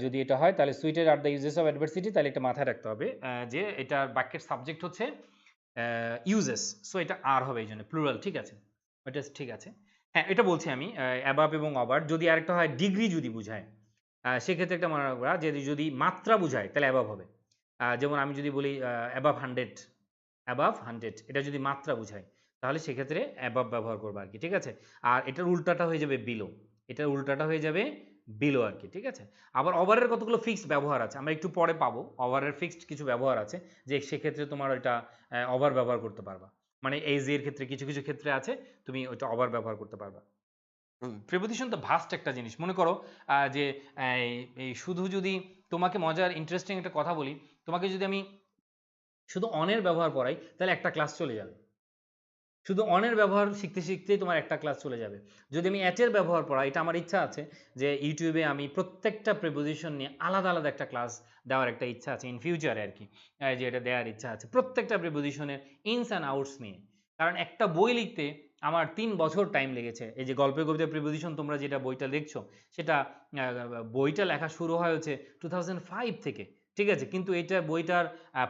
যদি এটা হয় তাহলে suited are the uses of adversity, তাহলে এটা মাথায় রাখতে হবে যে এটার বাক্যের সাবজেক্ট হচ্ছে ইউজেস, সো এটা আর হবে এই জন্য প্লুরাল। ঠিক আছে, এটা ঠিক আছে। হ্যাঁ, এটা বলছি আমি, অ্যাবাব এবং ওভার। যদি আরেকটা হয় ডিগ্রি যদি বুঝায়, সেক্ষেত্রে একটা মনে রাখবা যে যদি মাত্রা বুঝায় তাহলে অ্যাবাব হবে। যেমন আমি যদি বলি অ্যাবাভ 100, অ্যাবাভ 100, এটা যদি মাত্রা বুঝায় তাহলে সেক্ষেত্রে অ্যাবাভ ব্যবহার করবো আর কি। ঠিক আছে, আর এটার উল্টাটা হয়ে যাবে বিলো, এটার উল্টাটা হয়ে যাবে বিলো আর কি। ঠিক আছে, আবার ওভারের কতগুলো ফিক্সড ব্যবহার আছে, আমরা একটু পরে পাবো। ওভারের ফিক্সড কিছু ব্যবহার আছে যে সেক্ষেত্রে তোমার ওইটা ওভার ব্যবহার করতে পারবা, মানে এজ এর ক্ষেত্রে কিছু কিছু ক্ষেত্রে আছে তুমি ওইটা ওভার ব্যবহার করতে পারবা। প্রিপোজিশন তো ভাস্ট একটা জিনিস। মনে করো যে এই শুধু যদি তোমাকে মজার ইন্টারেস্টিং একটা কথা বলি, তোমাকে যদি আমি শুধু অনের ব্যবহার পড়াই তাহলে একটা ক্লাস চলে যাবে, শুধু অনের ব্যবহার শিখতে শিখতেই তোমার একটা ক্লাস চলে যাবে। যদি আমি অ্যাটের ব্যবহার পড়াই, এটা আমার ইচ্ছা আছে যে ইউটিউবে আমি প্রত্যেকটা প্রিপোজিশন নিয়ে আলাদা আলাদা একটা ক্লাস দেওয়ার একটা ইচ্ছা আছে ইন ফিউচারে আর কি, যে এটা দেওয়ার ইচ্ছা আছে প্রত্যেকটা প্রিপোজিশনের ইনস অ্যান্ড আউটস নিয়ে। কারণ একটা বই লিখতে আমার 3 বছর টাইম লেগেছে। এই যে গল্পের কবিতা প্রিপোজিশন তোমরা যেটা বইটা দেখছো সেটা বইটা লেখা শুরু হয় হচ্ছে 2005 থেকে, ঠিক আছে, কিন্তু এটা বইটার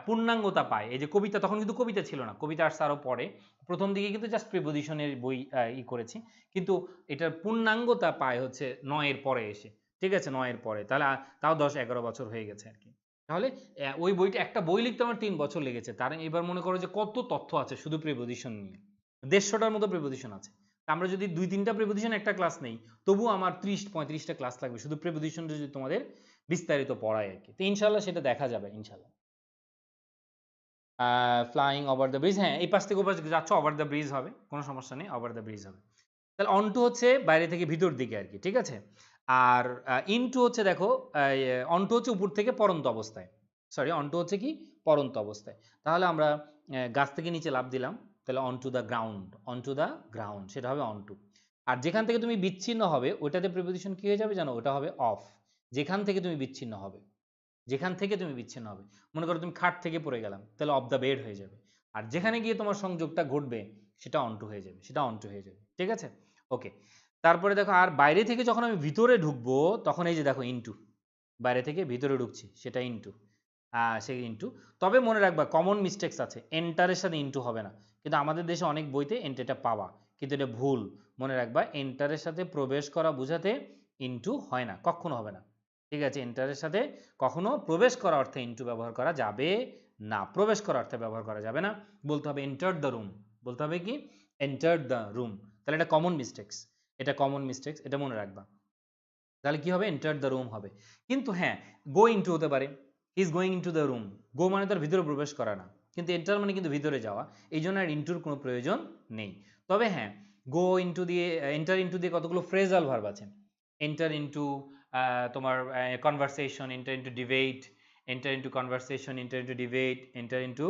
পূর্ণাঙ্গতা পায়, এই যে কবিতা, তখন কিন্তু কবিতা ছিল না, কবিতা আসছে আরো পরে, প্রথম দিকে কিন্তু জাস্ট প্রিপোজিশনের বই করেছি, কিন্তু এটার পূর্ণাঙ্গতা পায় হচ্ছে 9 এর পরে এসে, ঠিক আছে, 9 এর পরে, তাহলে তাও 10-11 বছর হয়ে গেছে আর কি। তাহলে ওই বইটা, একটা বই লিখতে আমার 3 বছর লেগেছে, তার এবার মনে করো যে কত তথ্য আছে শুধু প্রিপোজিশন নিয়ে, 150টার মতো প্রিপোজিশন আছে। আমরা যদি 2-3টা প্রিপোজিশন একটা ক্লাস নেই, তবুও আমার 30-35টা ক্লাস লাগবে শুধু প্রিপোজিশন যদি তোমাদের বিস্তারিত পড়ায় আর কি। তো ইনশাল্লাহ সেটা দেখা যাবে ইনশাল্লাহ। ফ্লাইং ওভার দ্য ব্রিজ, হ্যাঁ এই পাশ থেকে ওপাশ যাচ্ছ, ওভার দ্য ব্রিজ হবে, কোনো সমস্যা নেই, ওভার দ্য ব্রিজ হবে। তাহলে অন টু হচ্ছে বাইরে থেকে ভিতর দিকে আর কি, ঠিক আছে। আর ইন টু হচ্ছে দেখো, অন টু হচ্ছে উপর থেকে পড়ন্ত অবস্থায়, সরি অন টু হচ্ছে কি পড়ন্ত অবস্থায়। তাহলে আমরা গাছ থেকে নিচে লাফ দিলাম, তাহলে on to the ground, on to the ground সেটা হবে অন টু। আর যেখান থেকে তুমি বিচ্ছিন্ন হবে ওটাতে প্রিপোজিশন কি হয়ে যাবে জানো, ওটা হবে অফ। যেখান থেকে তুমি বিচ্ছিন্ন হবে, যেখান থেকে তুমি বিচ্ছিন্ন হবে, মনে করো তুমি খাট থেকে পড়ে গেলাম, তাহলে অফ দ্য বেড হয়ে যাবে। আর যেখানে গিয়ে তোমার সংযোগটা ঘটবে সেটা অন টু হয়ে যাবে, সেটা অন টু হয়ে যাবে, ঠিক আছে, ওকে। তারপরে দেখো, আর বাইরে থেকে যখন আমি ভিতরে ঢুকবো তখন এই যে দেখো ইনটু, বাইরে থেকে ভিতরে ঢুকছি সেটা ইনটু, সেই ইনটু। তবে মনে রাখবা কমন মিস্টেক্স আছে, এন্টারের সাথে ইনটু হবে না, কিন্তু আমাদের দেশে অনেক বইতে এন্টারটা পাওয়া, কিন্তু এটা ভুল। মনে রাখবা এন্টারের সাথে প্রবেশ করা বোঝাতে ইনটু হয় না, কখনো হবে না, ঠিক আছে। এন্টারের সাথে কখনো প্রবেশ করা অর্থে ইনটু ব্যবহার করা যাবে না, প্রবেশ করা অর্থে ব্যবহার করা যাবে না, বলতে হবে এন্টার দ্য রুম, বলতে হবে কি এন্টার দ্য রুম। তাহলে এটা কমন মিস্টেক্স, এটা কমন মিস্টেক্স, এটা মনে রাখবা। তাহলে কি হবে, এন্টার দ্য রুম হবে। কিন্তু হ্যাঁ, গো ইনটু হতে পারে, is going into the room, go মানে তার ভিতরে প্রবেশ করা না, কিন্তু এন্টার মানে কিন্তু ভিতরে যাওয়া, এই জন্য আর ইনটুর কোনো প্রয়োজন নেই। তবে হ্যাঁ, গো ইনটু দিয়ে, এন্টার ইনটু দিয়ে কতগুলো ফ্রেজাল ভার্ব আছে, এন্টার ইনটু তোমার conversation, enter into debate, enter into conversation, enter into debate, enter into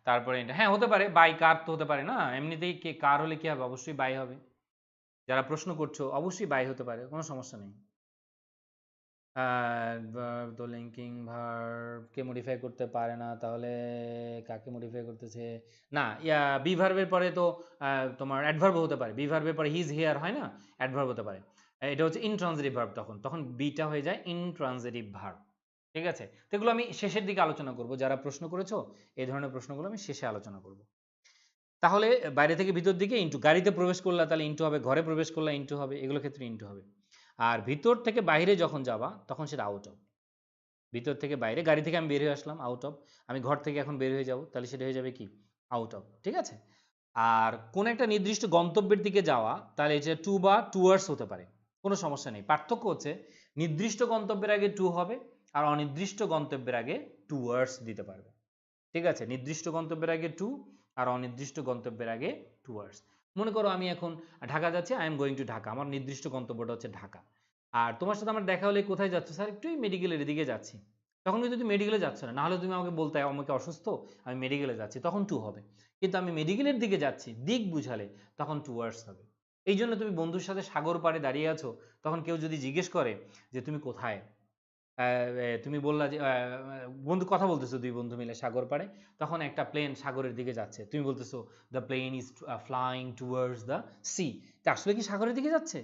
তারপরে হ্যাঁ হতে পারে বাই কার, তো হতে পারে না এমনিতেই, কে কার হলে কি হবে, অবশ্যই বাই হবে, যারা প্রশ্ন করছো অবশ্যই বাই হতে পারে, কোনো সমস্যা নেই। ভার্ব তো লিঙ্কিং ভার্ব কে মডিফাই করতে পারে না, তাহলে কাকে মডিফাই করতেছে, না বি ভার্বের পরে তো তোমার অ্যাডভার্ব হতে পারে, বি ভার্বের পরে হিজ হিয়ার হয় না, অ্যাডভার্ব হতে পারে, এটা হচ্ছে ইনট্রানজিটিভ ভার্ব, তখন তখন বিটা হয়ে যায় ইনট্রানজিটিভ ভার্ব, ঠিক আছে। তো এগুলো আমি শেষের দিকে আলোচনা করব, যারা প্রশ্ন করেছো এই ধরনের প্রশ্নগুলো আমি শেষে আলোচনা করব। তাহলে বাইরে থেকে ভিতর দিকে ইনটু, গাড়িতে প্রবেশ করলা তাহলে ইনটু হবে, ঘরে প্রবেশ করলা ইনটু হবে, এগুলো ক্ষেত্রে ইনটু হবে। আর ভিতর থেকে বাইরে যখন যাবা তখন সেটা আউট অফ, ভিতর থেকে বাইরে, গাড়ি থেকে আমি বের হয়ে আসলাম আউট অফ, আমি ঘর থেকে এখন বের হয়ে যাব তাহলে সেটা হয়ে যাবে কি আউট অফ, ঠিক আছে। আর কোন একটা নির্দিষ্ট গন্তব্যের দিকে যাওয়া তাহলে এটা টু বা টুয়ার্ডস হতে পারে, কোনো সমস্যা নেই। পার্থক্য হচ্ছে নির্দিষ্ট গন্তব্যের আগে টু হবে, আর অনির্দিষ্ট গন্তব্যের আগে টুয়ার্ডস দিতে পারবে, ঠিক আছে। নির্দিষ্ট গন্তব্যের আগে টু, আর অনির্দিষ্ট গন্তব্যের আগে টুয়ার্ডস। মনে করো আমি এখন ঢাকা যাচ্ছি, I am going to Dhaka, আমার নির্দিষ্ট গন্তব্যটা হচ্ছে ঢাকা। আর তোমার সাথে আমার দেখা হলে কোথায় যাচ্ছ, স্যার একটু মেডিকেলের দিকে যাচ্ছি, তখন কিন্তু তুমি মেডিকেলে যাচ্ছ না, নাহলে তুমি আমাকে বলতে আমাকে অসুস্থ, আমি মেডিকেলে যাচ্ছি, তখন টু হবে। কিন্তু আমি মেডিকেলের দিকে যাচ্ছি দিক বুঝালে তখন টুয়ার্ডস হবে। এই জন্য তুমি বন্ধুর সাথে সাগর পাড়ে দাঁড়িয়ে আছো, তখন কেউ যদি জিজ্ঞেস করে যে তুমি কোথায়, তুমি বললা যে বন্ধু কথা বলতেছো, দুই বন্ধু মিলে সাগর পাড়ে, তখন একটা প্লেন সাগরের দিকে যাচ্ছে, তুমি বলতেছো the plane is flying towards the sea, তা আসলে কি সাগরের দিকে যাচ্ছে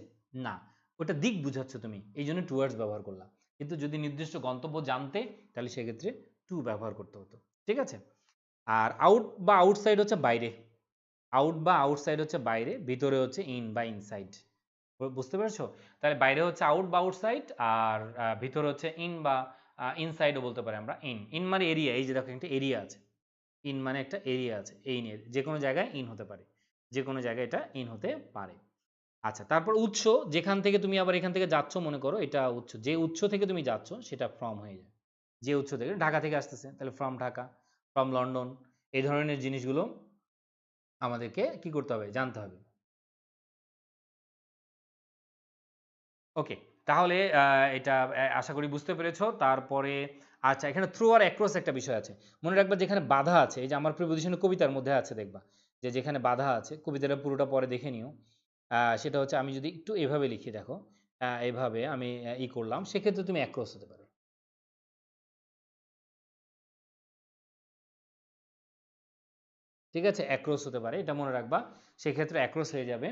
না, ওটা দিক বুঝাচ্ছ তুমি, এই জন্য টুয়ার্ডস ব্যবহার করলাম। কিন্তু যদি নির্দিষ্ট গন্তব্য জানতে তাহলে সেক্ষেত্রে টু ব্যবহার করতে হতো, ঠিক আছে। আর আউট বা আউটসাইড হচ্ছে বাইরে, আউট বা আউটসাইড হচ্ছে বাইরে, ভিতরে হচ্ছে ইন বা ইনসাইড, বুঝতে পেরেছো। তাহলে বাইরে হচ্ছে আউট বা আউটসাইড, আর ভিতরে হচ্ছে ইন বা ইনসাইডও বলতে পারি আমরা। ইন, ইন মানে এরিয়া, এই যে দেখো একটা এরিয়া আছে, ইন মানে একটা এরিয়া আছে, এই নিয়ে যে কোনো জায়গায় ইন হতে পারে, যে কোনো জায়গায় এটা ইন হতে পারে। আচ্ছা, তারপর উৎস, যেখান থেকে তুমি আবার এখান থেকে যাচ্ছ, মনে করো এটা উৎস, যে উৎস থেকে তুমি যাচ্ছ সেটা ফ্রম হয়ে যায়, যে উৎস থেকে ঢাকা থেকে আসতেছে তাহলে ফ্রম ঢাকা, ফ্রম লন্ডন, এই ধরনের জিনিসগুলো আমাদেরকে কি করতে হবে, জানতে হবে। ওকে, তাহলে এটা আশা করি বুঝতে পেরেছো। তারপরে আচ্ছা, এখানে থ্রু আর অ্যাক্রস একটা বিষয় আছে, মনে রাখবা যেখানে বাধা আছে, এই যে আমার প্রিপোজিশনে কবিতার মধ্যে আছে দেখবা, যে যেখানে বাধা আছে, কবিতাটা পুরোটা পরে দেখে নিও। সেটা হচ্ছে আমি যদি একটু এভাবে লিখি, দেখো এভাবে আমি করলাম, সেক্ষেত্রে তুমি অ্যাক্রস হতে পারো। ঠিক আছে, অ্যাক্রস হতে পারে, এটা মনে রাখবা, সেক্ষেত্রে অ্যাক্রস হয়ে যাবে।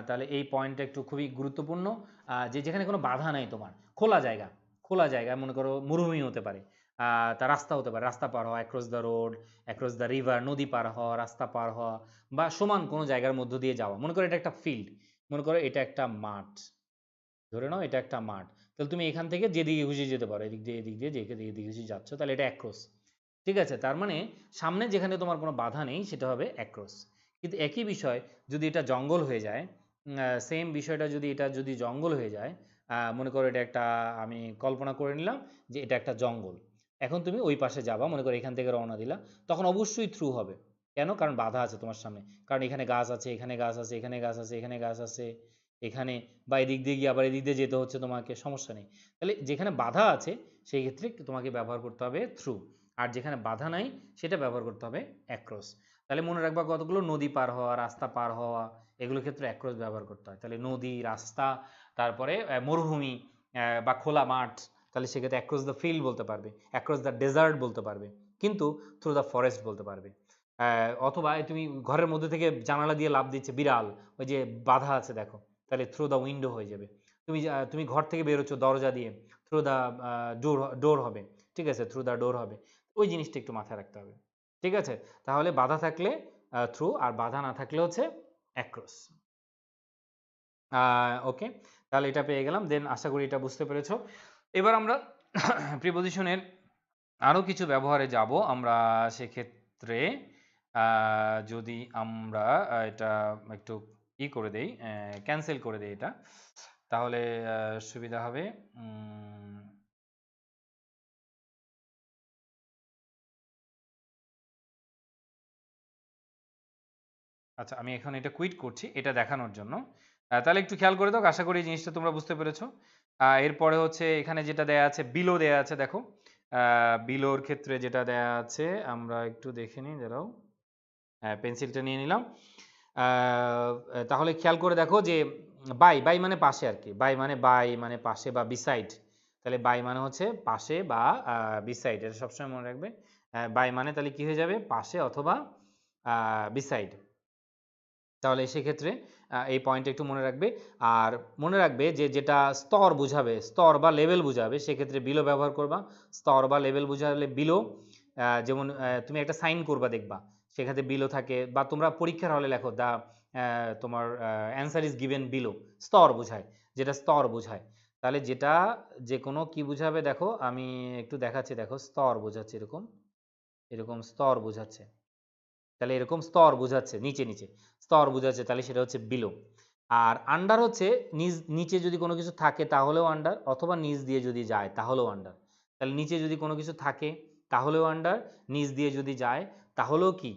তাহলে এই পয়েন্টটা একটু খুবই গুরুত্বপূর্ণ, যে যেখানে কোনো বাধা নাই, তোমার খোলা জায়গা, খোলা জায়গা, মনে করো মরুভূমি হতে পারে, তার রাস্তা হতে পারে, রাস্তা পার হওয়া, across the road, across the river, নদী পার হওয়া, রাস্তা পার হওয়া, বা সমান কোনো জায়গার মধ্য দিয়ে যাওয়া, মনে করো এটা একটা ফিল্ড, মনে করো এটা একটা মাঠ, ধরে নাও এটা একটা মাঠ, তাহলে তুমি এখান থেকে যেদিকে খুশি যেতে পারো, এদিক দিয়ে এদিক দিয়ে যেদিকে খুশি যাচ্ছ, তাহলে এটা অ্যাক্রস। ঠিক আছে, তার মানে সামনে যেখানে তোমার কোনো বাধা নেই সেটা হবে অ্যাক্রস। কিন্তু একই বিষয় যদি এটা জঙ্গল হয়ে যায়, সেম বিষয়টা যদি এটা যদি জঙ্গল হয়ে যায়, মনে করো এটা একটা, আমি কল্পনা করে নিলাম যে এটা একটা জঙ্গল, এখন তুমি ওই পাশে যাবা, মনে করো এখান থেকে রওনা দিলা, তখন অবশ্যই থ্রু হবে। কেন? কারণ বাধা আছে তোমার সামনে, কারণ এখানে গাছ আছে, এখানে গাছ আছে, এখানে গাছ আছে, এখানে গাছ আছে, এখানে, বা এদিক দিয়ে গিয়ে আবার এদিক দিয়ে যেতে হচ্ছে তোমাকে, সমস্যা নেই। তাহলে যেখানে বাধা আছে সেই ক্ষেত্রে তোমাকে ব্যবহার করতে হবে থ্রু, আর যেখানে বাধা নাই সেটা ব্যবহার করতে হবে অ্যাক্রস। তাহলে মনে রাখবা কতগুলো, নদী পার হওয়া, রাস্তা পার হওয়া, এগুলোর ক্ষেত্রে অ্যাক্রস ব্যবহার করতে হয়। তাহলে নদী, রাস্তা, তারপরে মরুভূমি বা খোলা মাঠ, তাহলে সেক্ষেত্রে অ্যাক্রস দ্য ফিল্ড বলতে পারবে, অ্যাক্রস দ্য ডেজার্ট বলতে পারবে, কিন্তু থ্রু দ্য ফরেস্ট বলতে পারবে। অথবা তুমি ঘরের মধ্যে থেকে জানালা দিয়ে লাফ দিচ্ছে বিড়াল, ওই যে বাধা আছে দেখো, তাহলে থ্রু দ্য উইন্ডো হয়ে যাবে। তুমি ঘর থেকে বেরোচ্ছ দরজা দিয়ে, থ্রু দ্য ডোর, ডোর হবে। ঠিক আছে, থ্রু দ্য ডোর হবে। ওই জিনিসটা একটু মাথায় রাখতে হবে। ঠিক আছে, তাহলে বাধা থাকলে থ্রু, আর বাধা না থাকলে হচ্ছে অ্যাক্রস। ওকে, তাহলে এটা পেয়ে গেলাম, দেন আশা করি এটা বুঝতে পেরেছো। এবার আমরা প্রিপোজিশনের আরও কিছু ব্যবহারে যাব আমরা। সেক্ষেত্রে যদি আমরা এটা একটু করে দেই, ক্যান্সেল করে দেই এটা, তাহলে সুবিধা হবে। আচ্ছা, আমি এখন এটা কুইট করছি এটা দেখানোর জন্য। তাহলে একটু খেয়াল করে দাও, আশা করি এই জিনিসটা তোমরা বুঝতে পেরেছো। এরপরে হচ্ছে এখানে যেটা দেয়া আছে, বিলো দেয়া আছে, দেখো বিলোর ক্ষেত্রে যেটা দেয়া আছে আমরা একটু দেখে নিই, দাঁড়াও, পেন্সিলটা নিয়ে নিলাম। তাহলে খেয়াল করে দেখো যে বাই, বাই মানে পাশে আর কি, বাই মানে পাশে বা বিসাইড, তাহলে বাই মানে হচ্ছে পাশে বা বিসাইড, এটা সবসময় মনে রাখবে। বাই মানে তাহলে কি হয়ে যাবে, পাশে অথবা বিসাইড। তাহলে সেক্ষেত্রে এই পয়েন্টটা একটু মনে রাখবে। আর মনে রাখবে যে যেটা স্তর বুঝাবে, স্তর বা লেভেল বুঝাবে, সেক্ষেত্রে বিলো ব্যবহার করবা। স্তর বা লেভেল বুঝালে বিলো, যেমন তুমি একটা সাইন করবা দেখবা সেক্ষেত্রে বিলো থাকে, বা তোমরা পরীক্ষার হলে লেখো দা, তোমার অ্যান্সার ইজ গিভেন বিলো, স্তর বোঝায়, যেটা স্তর বোঝায়। তাহলে যেটা যে কোনো কি বুঝাবে, দেখো আমি একটু দেখাচ্ছি, দেখো স্তর বোঝাচ্ছে, এরকম এরকম স্তর বোঝাচ্ছে, তাহলে এরকম স্তর বোঝাচ্ছে, নিচে নিচে স্তর বোঝাচ্ছে, তাহলে সেটা হচ্ছে বিলো। আর আন্ডার হচ্ছে নিচে যদি কোনো কিছু থাকে তাহলেও আন্ডার, অথবা নিচ দিয়ে যদি যায় তাহলেও আন্ডার। তাহলে নিচে যদি কোনো কিছু থাকে তাহলেও আন্ডার, নিচ দিয়ে যদি যায় তাহলেও কি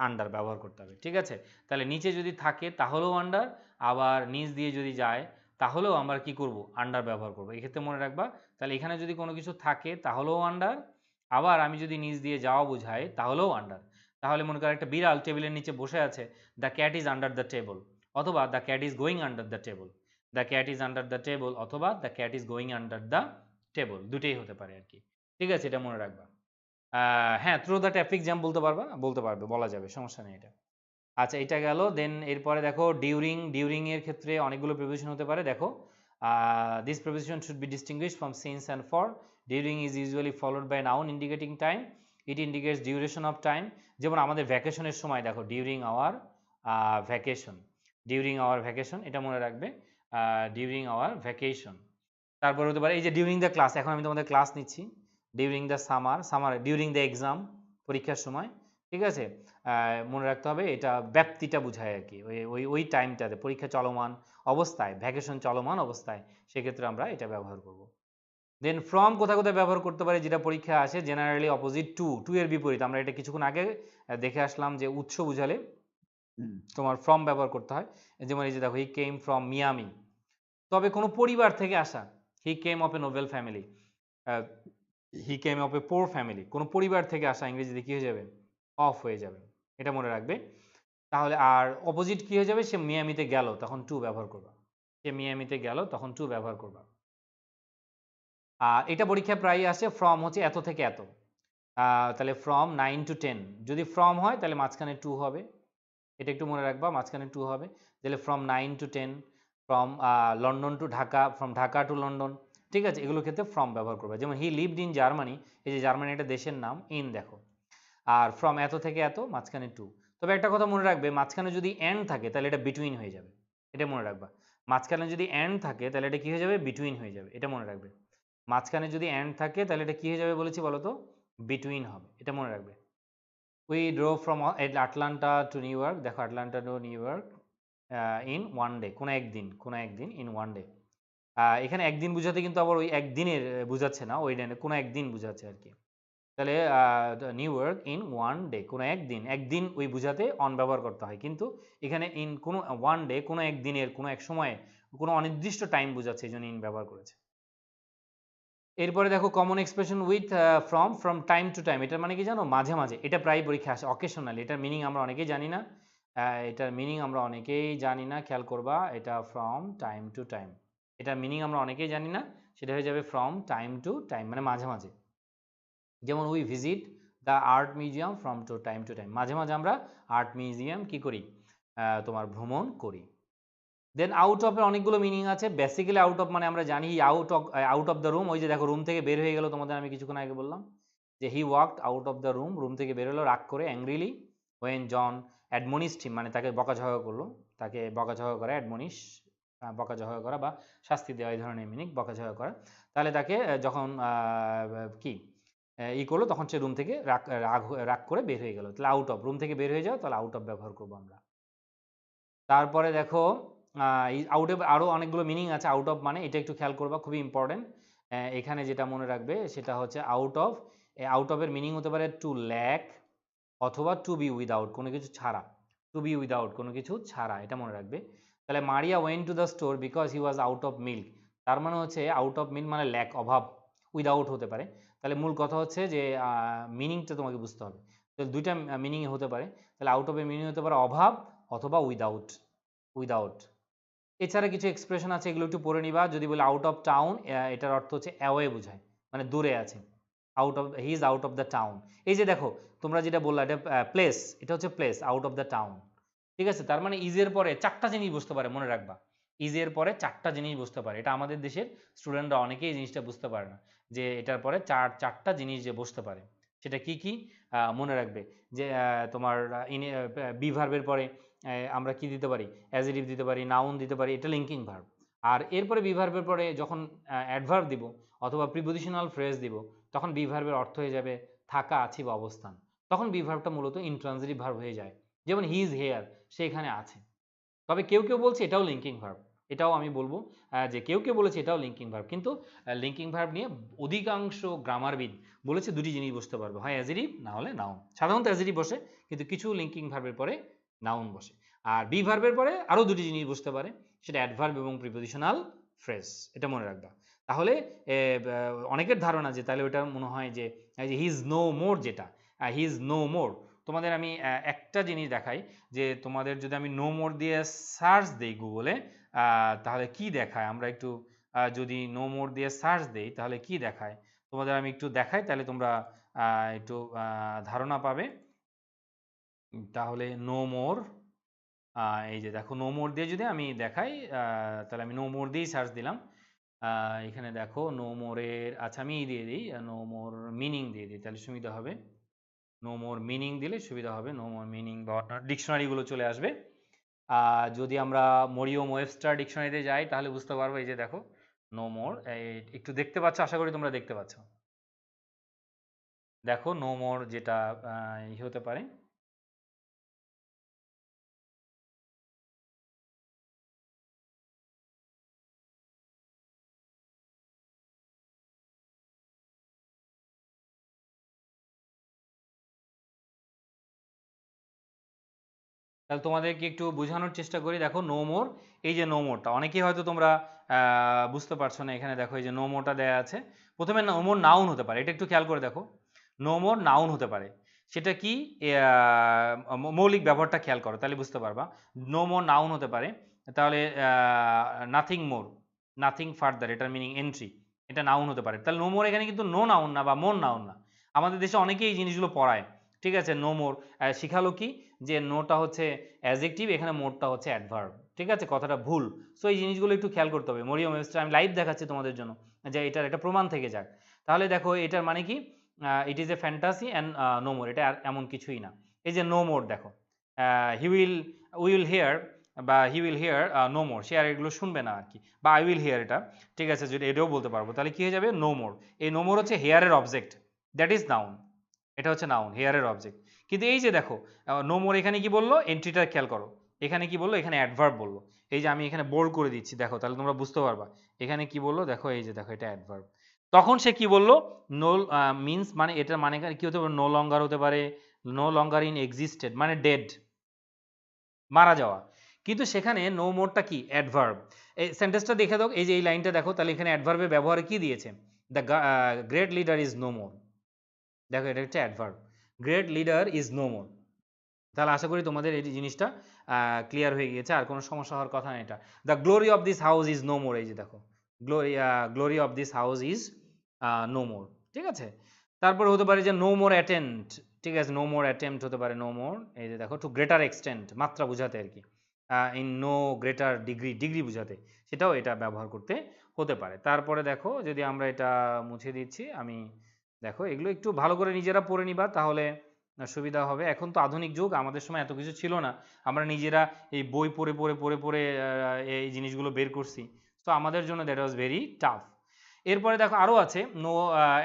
আন্ডার ব্যবহার করতে হবে। ঠিক আছে, তাহলে নিচে যদি থাকে তাহলেও আন্ডার, আবার নিচ দিয়ে যদি যায় তাহলেও আমরা কি করব, আন্ডার ব্যবহার করব। এক্ষেত্রে মনে রাখবা, তাহলে এখানে যদি কোনো কিছু থাকে তাহলেও আন্ডার, আবার আমি যদি নিচ দিয়ে যাওয়া বোঝাই তাহলেও আন্ডার। তাহলে মনে করো একটা বিড়াল টেবিলের নিচে বসে আছে, the cat is under the table, অথবা the cat is going under the table, the cat is under the table, অথবা the cat is going under the table, দুটোই হতে পারে আর কি। ঠিক আছে, এটা মনে রাখবা। হ্যাঁ, থ্রু দ্য ট্রাফিক জ্যাম বলতে পারবা, বলতে পারবে, বলা যাবে, সমস্যা নেই এটা। আচ্ছা, এটা গেল। দেন এরপরে দেখো ডিউরিং, ডিউরিং এর ক্ষেত্রে অনেকগুলো প্রিপোজিশন হতে পারে, দেখো this preposition should be distinguished from since and for. During is usually followed by noun indicating time, it indicates duration of time. যেমন আমাদের ভ্যাকেশনের সময় দেখো, during our vacation, during our vacation, এটা মনে রাখবে, ডিউরিং আওয়ার ভ্যাকেশন। তারপর হতে পারে এই যে ডিউরিং দ্য ক্লাস, এখন আমি তোমাদের ক্লাস নিচ্ছি, during the summer, summer during the exam, পরীক্ষার সময়। ঠিক আছে, মনে রাখতে হবে এটা ব্যাপ্তিটা বোঝায় আর কি, ওই ওই ওই টাইমটাতে, পরীক্ষা চলমান অবস্থায়, ভ্যাকেশন চলমান অবস্থায়, সেক্ষেত্রে আমরা এটা ব্যবহার করব। দেন ফ্রম কোথায় কোথায় ব্যবহার করতে পারি, যেটা পরীক্ষা আসে, জেনারেলি অপোজিট টু, টু এর বিপরীত। আমরা এটা কিছুক্ষণ আগে দেখে আসলাম যে উৎস বুঝালে তোমার ফ্রম ব্যবহার করতে হয়। যেমন এই যে দেখো, হি কেম ফ্রম মিয়ামি, তবে কোনো পরিবার থেকে আসা, he came of a noble family, he came of a poor family, কোনো পরিবার থেকে আসা ইংরেজিতে কি হয়ে যাবে, অফ হয়ে যাবে, এটা মনে রাখবে। তাহলে আর অপোজিট কি হয়ে যাবে, সে মিয়ামিতে গেল, তখন টু ব্যবহার করবা, সে মিয়ামিতে গেল তখন টু ব্যবহার করবা। আর এটা পরীক্ষায় প্রায়ই আসে, ফ্রম হচ্ছে এত থেকে এত, তাহলে ফ্রম 9 to 10, যদি ফ্রম হয় তাহলে মাঝখানে টু হবে, এটা একটু মনে রাখবা, মাঝখানে টু হবে। তাহলে from 9 to 10, from London two Dhaka, from Dhaka to London, ঠিক আছে, এগুলোর ক্ষেত্রে ফ্রম ব্যবহার করবে। যেমন হি লিভড ইন জার্মানি, এই যে জার্মানি একটা দেশের নাম, ইন দেখো, আর ফ্রম এত থেকে এত, মাঝখানে টু। তবে একটা কথা মনে রাখবে, মাঝখানে যদি এন্ড থাকে তাহলে এটা বিটুইন হয়ে যাবে, এটা মনে রাখবা। মাঝখানে যদি এন্ড থাকে তাহলে এটা কি হয়ে যাবে, বিটুইন হয়ে যাবে, এটা মনে রাখবে। মাঝখানে যদি এন্ড থাকে তাহলে এটা কি হয়ে যাবে বলেছি বলো তো, বিটুইন হবে, এটা মনে রাখবে। We drove from Atlanta to New York, দেখো Atlanta to New York in one day, কোনো একদিন, কোনো একদিন, ইন ওয়ান ডে। এখানে একদিন বুঝাতে কিন্তু আবার ওই একদিনের বুঝাচ্ছে না, ওই ডে কোনো একদিন বুঝাচ্ছে আর কি। তাহলে new York in one day, কোনো একদিন, একদিন ওই বুঝাতে অন ব্যবহার করতে হয়, কিন্তু এখানে ইন কোনো ওয়ান ডে, কোনো একদিনের, কোনো এক সময়ে, কোনো অনির্দিষ্ট টাইম বোঝাচ্ছে, এই জন্য ইন ব্যবহার করেছে। এরপরে দেখো common expression with from, from time to time, এটার মানে কি জানো, মাঝে মাঝে, এটা প্রায় পরীক্ষা আসে, অকেশনালি, এটার মিনিং আমরা অনেকেই জানি না, এটার মিনিং আমরা অনেকেই জানি না, খেয়াল করবা, এটা ফ্রম টাইম টু টাইম, এটার মিনিং আমরা অনেকেই জানি না, সেটা হয়ে যাবে ফ্রম টাইম টু টাইম, মানে মাঝে মাঝে। যেমন we visit the art museum from to time, মাঝে মাঝে আমরা আর্ট মিউজিয়াম কি করি, তোমার ভ্রমণ করি। দেন আউট অফের অনেকগুলো মিনিং আছে। বেসিক্যালি আউট অফ মানে আমরা জানি আউট অফ দ্য রুম, ওই যে দেখো রুম থেকে বের হয়ে গেল, তোমাদের আমি কিছুক্ষণ আগে বললাম যে he walked out of the room, room থেকে বের হলো রাগ করে, অ্যাংরিলি, ওয়েন জন অ্যাডমনিশড হিম, মানে তাকে বকাঝকা করলো, তাকে বকাঝকা করা, অ্যাডমনিশ বকাঝকা করা বা শাস্তি দেওয়া, এই ধরনের মিনিং, বকাঝকা করা। তাহলে তাকে যখন কি ই করলো, তখন সে রুম থেকে রাগ রাগ রাগ করে বের হয়ে গেল, তাহলে আউট অফ, রুম থেকে বের হয়ে যাও, তাহলে আউট অফ ব্যবহার করবো আমরা। তারপরে দেখো আউট অফ আরও অনেকগুলো মিনিং আছে, আউট অফ মানে, এটা একটু খেয়াল করবা, খুবই ইম্পর্টেন্ট। এখানে যেটা মনে রাখবে সেটা হচ্ছে আউট অফ, আউট অফের মিনিং হতে পারে টু ল্যাক, অথবা টু বি উইদাউট, কোনো কিছু ছাড়া, টু বি উইদাউট, কোনো কিছু ছাড়া, এটা মনে রাখবে। তাহলে মারিয়া went to the store because he was out of milk, তার মানে হচ্ছে আউট অফ মিল্ক মানে ল্যাক, অভাব, উইদাউট হতে পারে। তাহলে মূল কথা হচ্ছে যে মিনিংটা তোমাকে বুঝতে হবে, তাহলে দুইটা মিনিং হতে পারে। তাহলে আউট অফের মিনিং হতে পারে অভাব, অথবা উইদাউট, উইদাউট। এছাড়া কিছু এক্সপ্রেশন আছে, এগুলো একটু পড়ে নিবা। যদি বলে আউট অফ টাউন, এটার অর্থ হচ্ছে অ্যাওয়ে বোঝায়, মানে দূরে আছে, out of, he is out of the town. এই যে দেখো তোমরা যেটা বললা, এটা প্লেস, এটা হচ্ছে place, out of the town, ঠিক আছে। তার মানে ইজের পরে চারটা জিনিস বুঝতে পারে, মনে রাখবা, ইজের পরে চারটা জিনিস বুঝতে পারে। এটা আমাদের দেশের স্টুডেন্টরা অনেকেই এই জিনিসটা বুঝতে পারে না, যে এটার পরে চারটা জিনিস যে বুঝতে পারে, সেটা কি কি মনে রাখবে। যে তোমার বি ভার্বের পরে আমরা কি দিতে পারি, অ্যাজেটিভ দিতে পারি, নাউন দিতে পারি, এটা লিঙ্কিং ভার্ব। আর এরপরে বি ভার্বের পরে যখন অ্যাডভার্ব দিব, অথবা প্রিপোজিশনাল ফ্রেজ দিব, তখন বি ভার্বের অর্থ হয়ে যাবে থাকা, আছি বা অবস্থান। তখন বি ভার্বটা মূলত ইনট্রানজিটিভ ভার্ব হয়ে যায়। যেমন হি ইজ হেয়ার, সে এখানে আছে। তবে কেউ কেউ বলছে এটাও লিঙ্কিং ভার্ব, এটাও আমি বলবো যে কেউ কেউ বলেছে এটাও লিঙ্কিং ভার্ব, কিন্তু লিঙ্কিং ভার্ব নিয়ে অধিকাংশ গ্রামারবিদ বলেছে দুটি জিনিস বুঝতে পারবে, হয় অ্যাজেটিভ না হলে নাউন। সাধারণত অ্যাজেটিভ বসে, কিন্তু কিছু লিঙ্কিং ভার্বের পরে নাউন বসে। আর বি ভার্বের পরে আরও দুটি জিনিস বুঝতে পারে, সেটা অ্যাডভার্ব এবং প্রিপোজিশনাল ফ্রেজ, এটা মনে রাখবা। তাহলে অনেকের ধারণা যে তাহলে ওটা মনে হয় যে হি ইজ নো মোর, যেটা হি ইজ নো মোর, তোমাদের আমি একটা জিনিস দেখাই, যে তোমাদের যদি আমি নো মোর দিয়ে সার্চ দেই গুগলে, তাহলে কি দেখায়, আমরা একটু যদি নো মোর দিয়ে সার্চ দেই তাহলে কি দেখায়, তোমাদের আমি একটু দেখাই, তাহলে তোমরা একটু ধারণা পাবে। তাহলে নো মোর, এই যে দেখো নো মোর দিয়ে যদি আমি দেখাই, তাহলে আমি নো মোর দিয়েই সার্চ দিলাম। এখানে দেখো নো মোরের, আচ্ছা আমি দিয়ে দিই, নো মোর মিনিং দিয়ে দিই, তাহলে সুবিধা হবে। নো মোর মিনিং দিলে সুবিধা হবে, নো মোর মিনিং বা ডিকশনারিগুলো চলে আসবে। যদি আমরা মরিয়ম ওয়েবস্টার ডিকশনারিতে যাই তাহলে বুঝতে পারবো, এই যে দেখো নো মোর, একটু দেখতে পাচ্ছ, আশা করি তোমরা দেখতে পাচ্ছ। দেখো নো মোর যেটা হতে পারে, তাহলে তোমাদেরকে একটু বোঝানোর চেষ্টা করি। দেখো নো মোর, এই যে নো মোরটা অনেকেই হয়তো তোমরা বুঝতে পারছো না, এখানে দেখো এই যে নো মোরটা দেওয়া আছে। প্রথমে নো মোর নাউন হতে পারে, এটা একটু খেয়াল করে দেখো, নো মোর নাউন হতে পারে, সেটা কি মৌলিক ব্যবহারটা খেয়াল করো, তাহলে বুঝতে পারবা। নো মোর নাউন হতে পারে, তাহলে নাথিং মোর, নাথিং ফার্দার, এটার মিনিং এন্ট্রি, এটা নাউন হতে পারে। তাহলে নো মোর এখানে কিন্তু নো নাউন না বা মোর নাউন না। আমাদের দেশে অনেকেই এই জিনিসগুলো পড়ায়, ঠিক আছে। নো মোর শিখালো কি, যে নোটা হচ্ছে অ্যাডজেক্টিভ, এখানে মোরটা হচ্ছে অ্যাডভার্ব, ঠিক আছে, কথাটা ভুল। সো এই জিনিসগুলো একটু খেয়াল করতে হবে। মরিয়ম ওয়েবস্টার আমি লাইভ দেখাচ্ছি তোমাদের জন্য, যে এটার একটা প্রমাণ থেকে যাক। তাহলে দেখো এটার মানে কি, it is a fantasy and no more, এটা আর এমন কিছুই না। এই যে নো মোর দেখো, হি উইল, উইল হিয়ার, বা he will hear no more, সে আর এগুলো শুনবে না আর কি, বা আই উইল হিয়ার, এটা ঠিক আছে, যদি এটাও বলতে পারবো, তাহলে কি হয়ে যাবে নো মোর। এই নো মোর হচ্ছে হেয়ারের অবজেক্ট, দ্যাট ইজ নাউন, এটা হচ্ছে নাউন, হেয়ারের অবজেক্ট। কিন্তু এই যে দেখো নো মোর এখানে কি বললো, এন্ট্রিটা খেয়াল করো, এখানে কি বললো, এখানে অ্যাডভার্ব বললো। এই যে আমি এখানে বোল্ড করে দিচ্ছি দেখো, তাহলে তোমরা বুঝতে পারবা এখানে কি বললো, দেখো এই যে দেখো এটা অ্যাডভার্ব। তখন সে কি বললো, নো মিন্স মানে এটার মানে কি হতে পারে, নো লঙ্গার হতে পারে, নো লঙ্গার ইন এক্সিস্টেড মানে ডেড, মারা যাওয়া। কিন্তু সেখানে নো মোরটা কি অ্যাডভার্ব। এই সেন্টেন্সটা দেখে দাও, এই যে এই লাইনটা দেখো, তাহলে এখানে অ্যাডভার্বের ব্যবহারে কি দিয়েছে, the great leader is no more, দেখো এটা হচ্ছে adverb, great leader is no more. তাহলে আশা করি তোমাদের এই জিনিসটা ক্লিয়ার হয়ে গিয়েছে, আর কোনো সমস্যা হওয়ার কথা না। এটা the glory of this house is no more, এই যে দেখো glory, glory of this house is no more, ঠিক আছে। তারপর হতে পারে যে নো মোর অ্যাটেম্পট, ঠিক আছে, নো মোর অ্যাটেম্পট হতে পারে নো মোর, এই যে দেখো টু গ্রেটার এক্সটেন্ট, মাত্রা বোঝাতে আর কি, in no greater degree, degree বোঝাতে, সেটাও এটা ব্যবহার করতে হতে পারে। তারপরে দেখো যদি আমরা এটা মুছে দিচ্ছি আমি, দেখো এগুলো একটু ভালো করে নিজেরা পড়ে নিবা, তাহলে সুবিধা হবে। এখন তো আধুনিক যুগ, আমাদের সময় এত কিছু ছিল না, আমরা নিজেরা এই বই পড়ে পড়ে পড়ে পড়ে এই জিনিসগুলো বের করছি। তো আমাদের জন্য দ্যাট ওয়াজ ভেরি টাফ। এরপরে দেখো আরও আছে, নো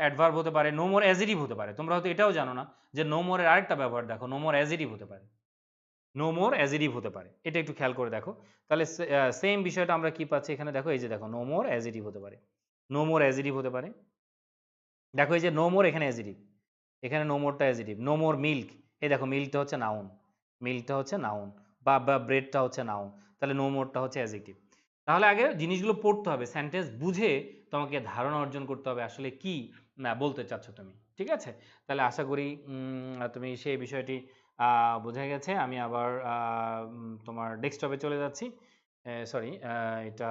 অ্যাডভার্ব হতে পারে, নো মোর অ্যাজিটিভ হতে পারে। তোমরা হয়তো এটাও জানো না যে নো মোরের আরেকটা ব্যবহার দেখো, নো মোর অ্যাজিটিভ হতে পারে, নো মোর অ্যাজিটিভ হতে পারে, এটা একটু খেয়াল করে দেখো। তাহলে সেম বিষয়টা আমরা কি পাচ্ছি এখানে, দেখো এই যে দেখো নো মোর অ্যাজিটিভ হতে পারে, নো মোর অ্যাজিটিভ হতে পারে। দেখো এই যে নো মোর এখানে অ্যাজিটিভ, এখানে নো মোরটা অ্যাজিটিভ। নো মোর মিল্ক, এই দেখো মিল্কটা হচ্ছে নাউন, মিল্কটা হচ্ছে নাউন, বা ব্রেডটা হচ্ছে নাউন, তাহলে নো মোরটা হচ্ছে অ্যাজিটিভ। তাহলে আগে জিনিসগুলো পড়তে হবে, সেন্টেন্স বুঝে তোমাকে ধারণা অর্জন করতে হবে আসলে কি বলতে চাচ্ছ তুমি, ঠিক আছে। তাহলে আশা করি তুমি সেই বিষয়টি বোঝা গেছে। আমি আবার তোমার ডেস্কটপে চলে যাচ্ছি, সরি, এটা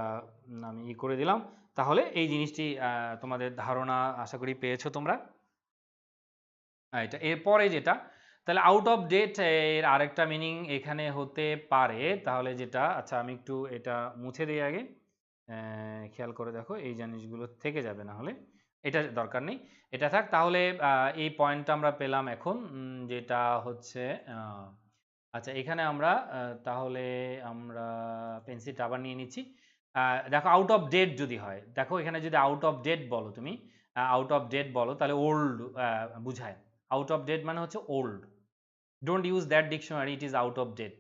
আমি করে দিলাম। তাহলে এই জিনিসটি তোমাদের ধারণা আশা করি পেয়েছো তোমরা। এটা এরপরে যেটা, তাহলে আউট অফ ডেট এর আরেকটা মিনিং এখানে হতে পারে, তাহলে যেটা, আচ্ছা আমি একটু এটা মুছে দিই আগে, খেয়াল করে দেখো এই জিনিসগুলো থেকে যাবে, না হলে এটা দরকার নেই, এটা থাক। তাহলে এই পয়েন্টটা আমরা পেলাম এখন, যেটা হচ্ছে আচ্ছা এখানে আমরা তাহলে আমরা পেন্সিলটা আবার নিয়ে নিচ্ছি। দেখো আউট অফ ডেট যদি হয়, দেখো এখানে যদি আউট অফ ডেট বলো তুমি, আউট অফ ডেট বলো, তাহলে ওল্ড বুঝায়। আউট অফ ডেট মানে হচ্ছে old, don't use that dictionary, it is out of date,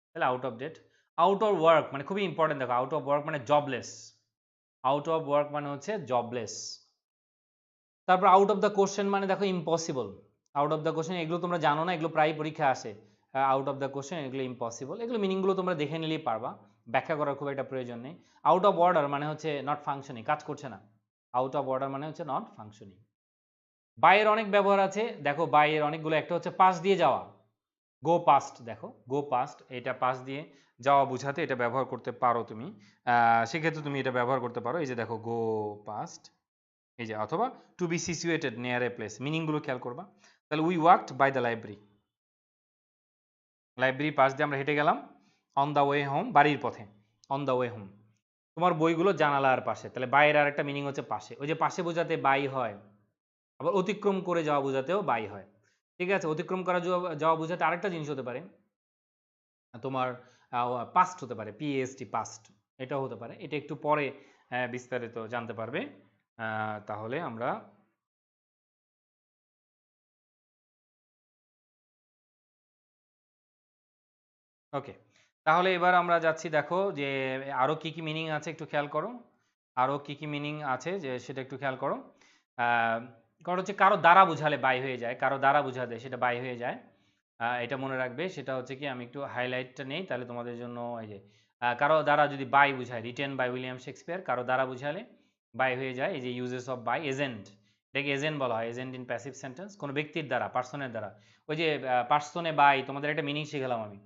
তাহলে out of date. Out of work মানে খুবই ইম্পর্টেন্ট, দেখো আউট অফ ওয়ার্ক মানে জবলেস, আউট অফ ওয়ার্ক মানে হচ্ছে জবলেস। তারপর আউট অফ দ্য কোশ্চেন মানে দেখো impossible, out of the question এগুলো তোমরা জানো না, এগুলো প্রায় পরীক্ষা আসে, আউট অফ দ্য কোশ্চেন এগুলো ইম্পসিবল, এগুলো মিনিংগুলো তোমরা দেখে নিলেই পারবা, ব্যাখ্যা করার খুব একটা প্রয়োজন নেই। আউট অফ অর্ডার মানে হচ্ছে নট ফাংশনিং, কাজ করছে না, আউট অফ অর্ডার মানে হচ্ছে নট ফাংশনিং। বাইয়ের অনেক ব্যবহার আছে, দেখো বাইয়ের অনেকগুলো, একটা হচ্ছে পাস দিয়ে যাওয়া, গো পাস্ট, দেখো গো পাস্ট, এটা পাস দিয়ে যাওয়া বুঝাতে এটা ব্যবহার করতে পারো তুমি, সেক্ষেত্রে তুমি এটা ব্যবহার করতে পারো, এই যে দেখো গো পাস্ট, এই যে, অথবা to be situated near a place, মিনিংগুলো খেয়াল করবা। তাহলে we walked by the library, লাইব্রেরির পাশ দিয়ে আমরা হেঁটে গেলাম, অন দ্য ওয়ে হোম, বাড়ির পথে, অন দ্য ওয়ে হোম। তোমার বইগুলো জানালার পাশে, তাহলে বাইরের আর একটা মিনিং হচ্ছে পাশে, ওই যে পাশে বোঝাতে বাই হয়, আবার অতিক্রম করে যাওয়া বোঝাতেও বাই হয়, ঠিক আছে। অতিক্রম করা যাওয়া বোঝাতে আরেকটা জিনিস হতে পারে তোমার, পাস্ট হতে পারে, পিএসটি পাস্ট, এটাও হতে পারে, এটা একটু পরে বিস্তারিত জানতে পারবে। তাহলে আমরা ওকে, তাহলে এবার আমরা যাচ্ছি, দেখো যে আরো কি কি মিনিং আছে একটু খেয়াল করো, আরো কি কি মিনিং আছে যে সেটা একটু খেয়াল করো। কারণ হচ্ছে কারো দ্বারা বুঝালে বাই হয়ে যায়, কারো দ্বারা বুঝাতে সেটা বাই হয়ে যায়, এটা মনে রাখবে। সেটা হচ্ছে কি, আমি একটু হাইলাইটটা নেই তাহলে তোমাদের জন্য, এই যে কারো দ্বারা যদি বাই বুঝায়, রিটেন বাই উইলিয়াম শেক্সপিয়ার, কারো দ্বারা বুঝালে বাই হয়ে যায়, এই যে ইউজেস অফ বাই, এজেন্ট, এটাকে এজেন্ট বলা হয়, এজেন্ট ইন প্যাসিভ সেন্টেন্স, কোনো ব্যক্তির দ্বারা, পার্সনের দ্বারা, ওই যে পার্সনে বাই, তোমাদের একটা মিনিং শিখালাম আমি,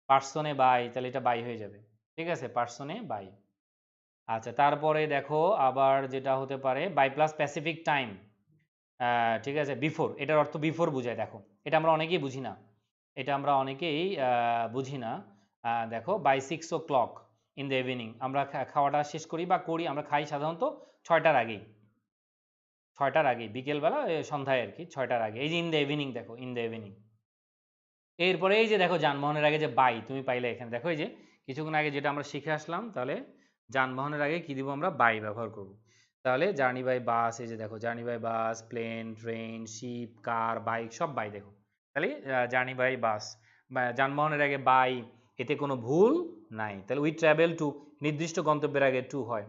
পার্সনে বাই, তাহলে এটা বাই হয়ে যাবে, ঠিক আছে, পার্সনে বাই। আচ্ছা তারপরে দেখো আবার যেটা হতে পারে বাই প্লাস স্পেসিফিক টাইম, ঠিক আছে, বিফোর, এটার অর্থ বিফোর বোঝায়। দেখো এটা আমরা অনেকেই বুঝি না, এটা আমরা অনেকেই বুঝি না। দেখো by 6 o'clock in the evening, আমরা খাওয়াটা শেষ করি বা করি, আমরা খাই সাধারণত 6টার আগেই, 6টার আগেই, বিকেলবেলা সন্ধ্যায় আর কি, 6টার আগে। এই যে ইন দ্য ইভিনিং, দেখো ইন দ্য ইভিনিং। এরপরে এই যে দেখো যানবাহনের আগে যে বাই তুমি পাইলে এখানে, দেখো এই যে কিছুক্ষণ আগে যেটা আমরা শিখে আসলাম, তাহলে যানবাহনের আগে কি দিব আমরা, বাই ব্যবহার করব। তাহলে জার্নি বাই বাস, এই যে দেখো journey by bus, plane, train, ship, car, bike, সব বাই। দেখো তাহলে জার্নি বাই বাস, যানবাহনের আগে বাই, এতে কোনো ভুল নাই। তাহলে উই ট্রাভেল টু, নির্দিষ্ট গন্তব্যের আগে টু হয়।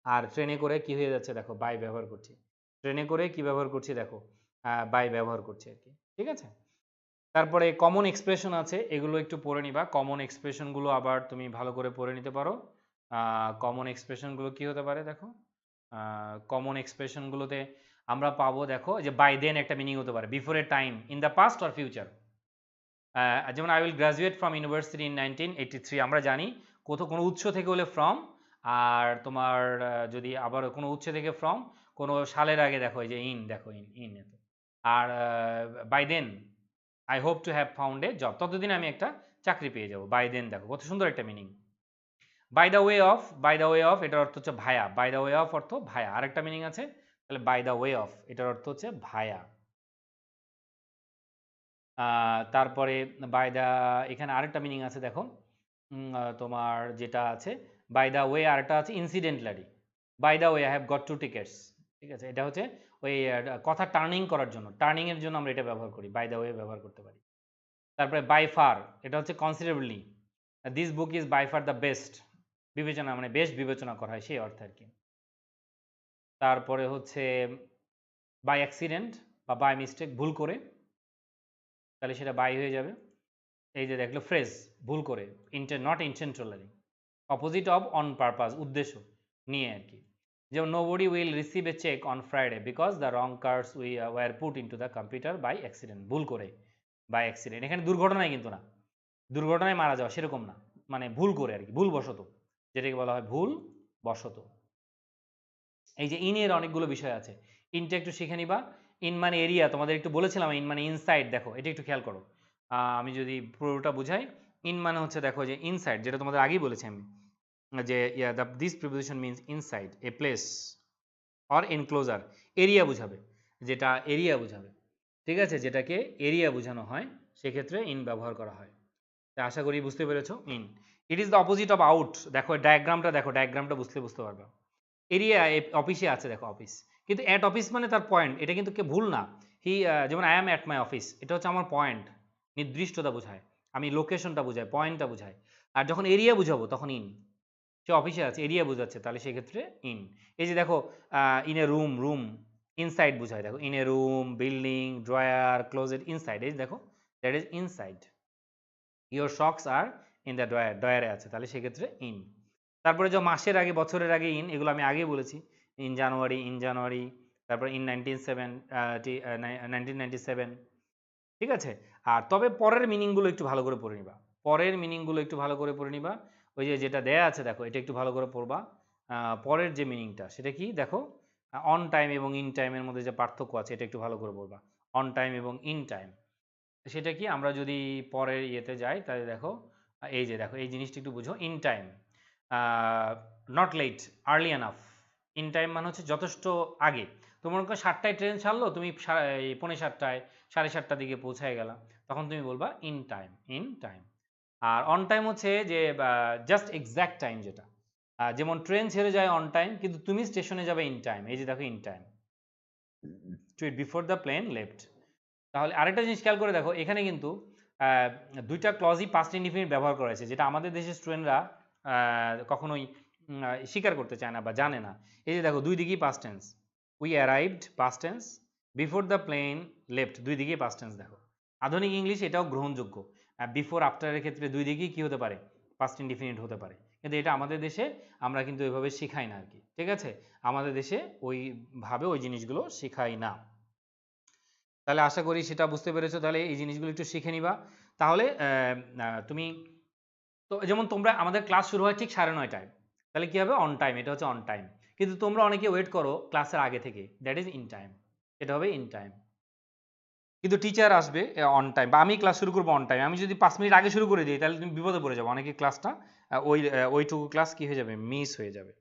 আর ট্রেনে করে কি হয়ে যাচ্ছে, দেখো বাই ব্যবহার করছি। ট্রেনে করে কি ব্যবহার করছি, দেখো বাই ব্যবহার করছি আর কি। ঠিক আছে, তারপরে কমন এক্সপ্রেশন আছে, এগুলো একটু পড়ে নিবা। কমন এক্সপ্রেশনগুলো আবার তুমি ভালো করে পড়ে নিতে পারো। কমন এক্সপ্রেশনগুলো কি হতে পারে, দেখো কমন এক্সপ্রেশনগুলোতে আমরা পাবো, দেখো যে বাই দেন একটা মিনিং হতে পারে, before a time, in the past or future. যেমন I will graduate from university in 1983, আমরা জানি কোথাও কোনো উৎস থেকে হলে ফ্রম, আর তোমার যদি আবার কোনো উৎস থেকে ফ্রম, কোনো সালের আগে দেখো এই যে ইন, দেখো ইন ইন। আর by then I hope to have found a job, ততদিন আমি একটা চাকরি পেয়ে যাবো। বাই দেন, দেখো কত সুন্দর একটা meaning. By the way of, by the way of এটার অর্থ হচ্ছে via, by the way of অর্থ ভায়া, আরেকটা মিনিং আছে। তাহলে বাই দ্য ওয়ে অফ এটার অর্থ হচ্ছে ভায়া। তারপরে বাই দ্য, এখানে আরেকটা মিনিং আছে দেখো, তোমার যেটা আছে বাই দ্য ওয়ে, আরেকটা আছে incidentally. By the way I have got 2 tickets। ঠিক আছে, এটা হচ্ছে ওই কথা টার্নিং করার জন্য, টার্নিং এর জন্য আমরা এটা ব্যবহার করি, বাই দ্য ওয়ে ব্যবহার করতে পারি। তারপরে বাই ফার, এটা হচ্ছে considerably, this book is by far the best, বিবেচনা মানে বেশ বিবেচনা করা হয় সেই অর্থে আর কি। তারপরে হচ্ছে বাই অ্যাক্সিডেন্ট বা বাই মিস্টেক, ভুল করে, তাহলে সেটা বাই হয়ে যাবে। এই যে দেখলো ফ্রেজ, ভুল করে, not intentionally, opposite of on purpose, উদ্দেশ্য নিয়ে আর কি। যেমন nobody will receive a cheque on Friday because the wrong cards were put into the computer by accident, ভুল করে, বাই অ্যাক্সিডেন্ট। এখানে দুর্ঘটনায় কিন্তু না, দুর্ঘটনায় মারা যাওয়া সেরকম না, মানে ভুল করে আর কি, ভুল বশত, যেটাকে বলা হয় ভুল বশত। এই যে ইন এর অনেকগুলো বিষয় আছে, ইনটা একটু শিখে নিবা। ইন মানে এরিয়া, তোমাদের একটু বলেছিলাম, ইন মানে ইনসাইড। দেখো এটা একটু খেয়াল করো, আমি যদি পুরোটা বুঝাই, ইন মানে হচ্ছে দেখো যে ইনসাইড, যেটা তোমাদের আগেই বলেছি আমি, যে this preposition means inside a place or enclosure, area বুঝাবে, যেটা এরিয়া বুঝাবে। ঠিক আছে, যেটাকে এরিয়া বোঝানো হয় সেক্ষেত্রে ইন ব্যবহার করা হয়। তা আশা করি বুঝতে পেরেছো। In, it is the opposite of out. দেখো ডায়াগ্রামটা, দেখো ডায়াগ্রামটা বুঝতে পারবে। এরিয়া অফিসে আছে, দেখো অফিস, কিন্তু অ্যাট অফিস মানে তার পয়েন্ট, এটা কিন্তু কে ভুল না। যেমন I am at my office, এটা হচ্ছে আমার পয়েন্ট, নির্দিষ্টতা বোঝায়, আমি লোকেশনটা বোঝায়, পয়েন্টটা বোঝায়। আর যখন এরিয়া বুঝাবো তখন ইন, সে অফিসে আছে, এরিয়া বোঝাচ্ছে, তাহলে সেক্ষেত্রে ইন। এই যে দেখো in a room, room inside বোঝায়, দেখো in a room, building, drawer, closet, inside, এই দেখো that is inside. Your socks are in the drawer, ড্রয়ারে আছে, তাহলে সেক্ষেত্রে ইন। তারপরে যে মাসের আগে, বছরের আগে ইন, এগুলো আমি আগেই বলেছি, ইন জানুয়ারি, ইন জানুয়ারি, তারপরে ইন 1997, ঠিক আছে। আর তবে পরের মিনিংগুলো একটু ভালো করে পড়ে নিবা, পরের মিনিংগুলো একটু ভালো করে পড়ে নিবা। ওই যে যেটা দেয়া আছে দেখো, এটা একটু ভালো করে পড়বা। পরের যে মিনিংটা সেটা কি, দেখো অন টাইম এবং ইন টাইমের মধ্যে যে পার্থক্য আছে এটা একটু ভালো করে পড়বা, অন টাইম এবং ইন টাইম। সেটা কি, আমরা যদি পরের ইয়েতে যাই তাহলে দেখো, এই যে দেখো এই জিনিসটা একটু বুঝো। In time, not late, early enough. In time মানে হচ্ছে যথেষ্ট আগে। তোমার 7টায় ট্রেন ছাড়লো, তুমি 7:45, 7:30টার দিকে পৌঁছায় গেলা, তখন তুমি বলবা ইন টাইম, ইন টাইম। আর অন টাইম হচ্ছে যে জাস্ট এক্স্যাক্ট টাইম, যেটা যেমন ট্রেন ছেড়ে যায় অন টাইম, কিন্তু তুমি স্টেশনে যাবে ইন টাইম, এই যে দেখো in time, to eat before the plane left. তাহলে আরেকটা জিনিস খেয়াল করে দেখো, এখানে কিন্তু দুইটা ক্লজই পাস্ট ইনডিফিনিট ব্যবহার করা হয়েছে, যেটা আমাদের দেশের স্টুডেন্টরা কখনোই স্বীকার করতে চায় না বা জানে না। এই যে দেখো দুই দিকেই past tense, we arrived past tense, before the plane left দুই দিকেই পাস্ট টেন্স। দেখো আধুনিক ইংলিশ এটাও গ্রহণযোগ্য, বিফোর আফটারের ক্ষেত্রে দুই দিকেই কি হতে পারে, পাস্ট ইনডিফিনিট হতে পারে, কিন্তু এটা আমাদের দেশে আমরা কিন্তু ওইভাবে শেখাই না আর কি। ঠিক আছে, আমাদের দেশে ওইভাবে ওই জিনিসগুলো শেখাই না। তাহলে আশা করি সেটা বুঝতে পেরেছো। তাহলে এই জিনিসগুলো একটু শিখে নিবা। তাহলে তুমি তো, যেমন তোমরা, আমাদের ক্লাস শুরু হয় ঠিক 9:30টায়, তাহলে কি হবে, অন টাইম, এটা হচ্ছে অন টাইম। কিন্তু তোমরা অনেকে ওয়েট করো ক্লাসের আগে থেকে, দ্যাট ইজ ইন টাইম। এটা হবে ইন টাইম। কিন্তু টিচার আসবে অন টাইম, বা আমি ক্লাস শুরু করবো অন টাইম, আমি যদি 5 মিনিট আগে শুরু করে দিই তাহলে তুমি বিপদে পড়ে যাবে, অনেকে ক্লাসটা ওইটুকু ক্লাস কি হয়ে যাবে, মিস হয়ে যাবে।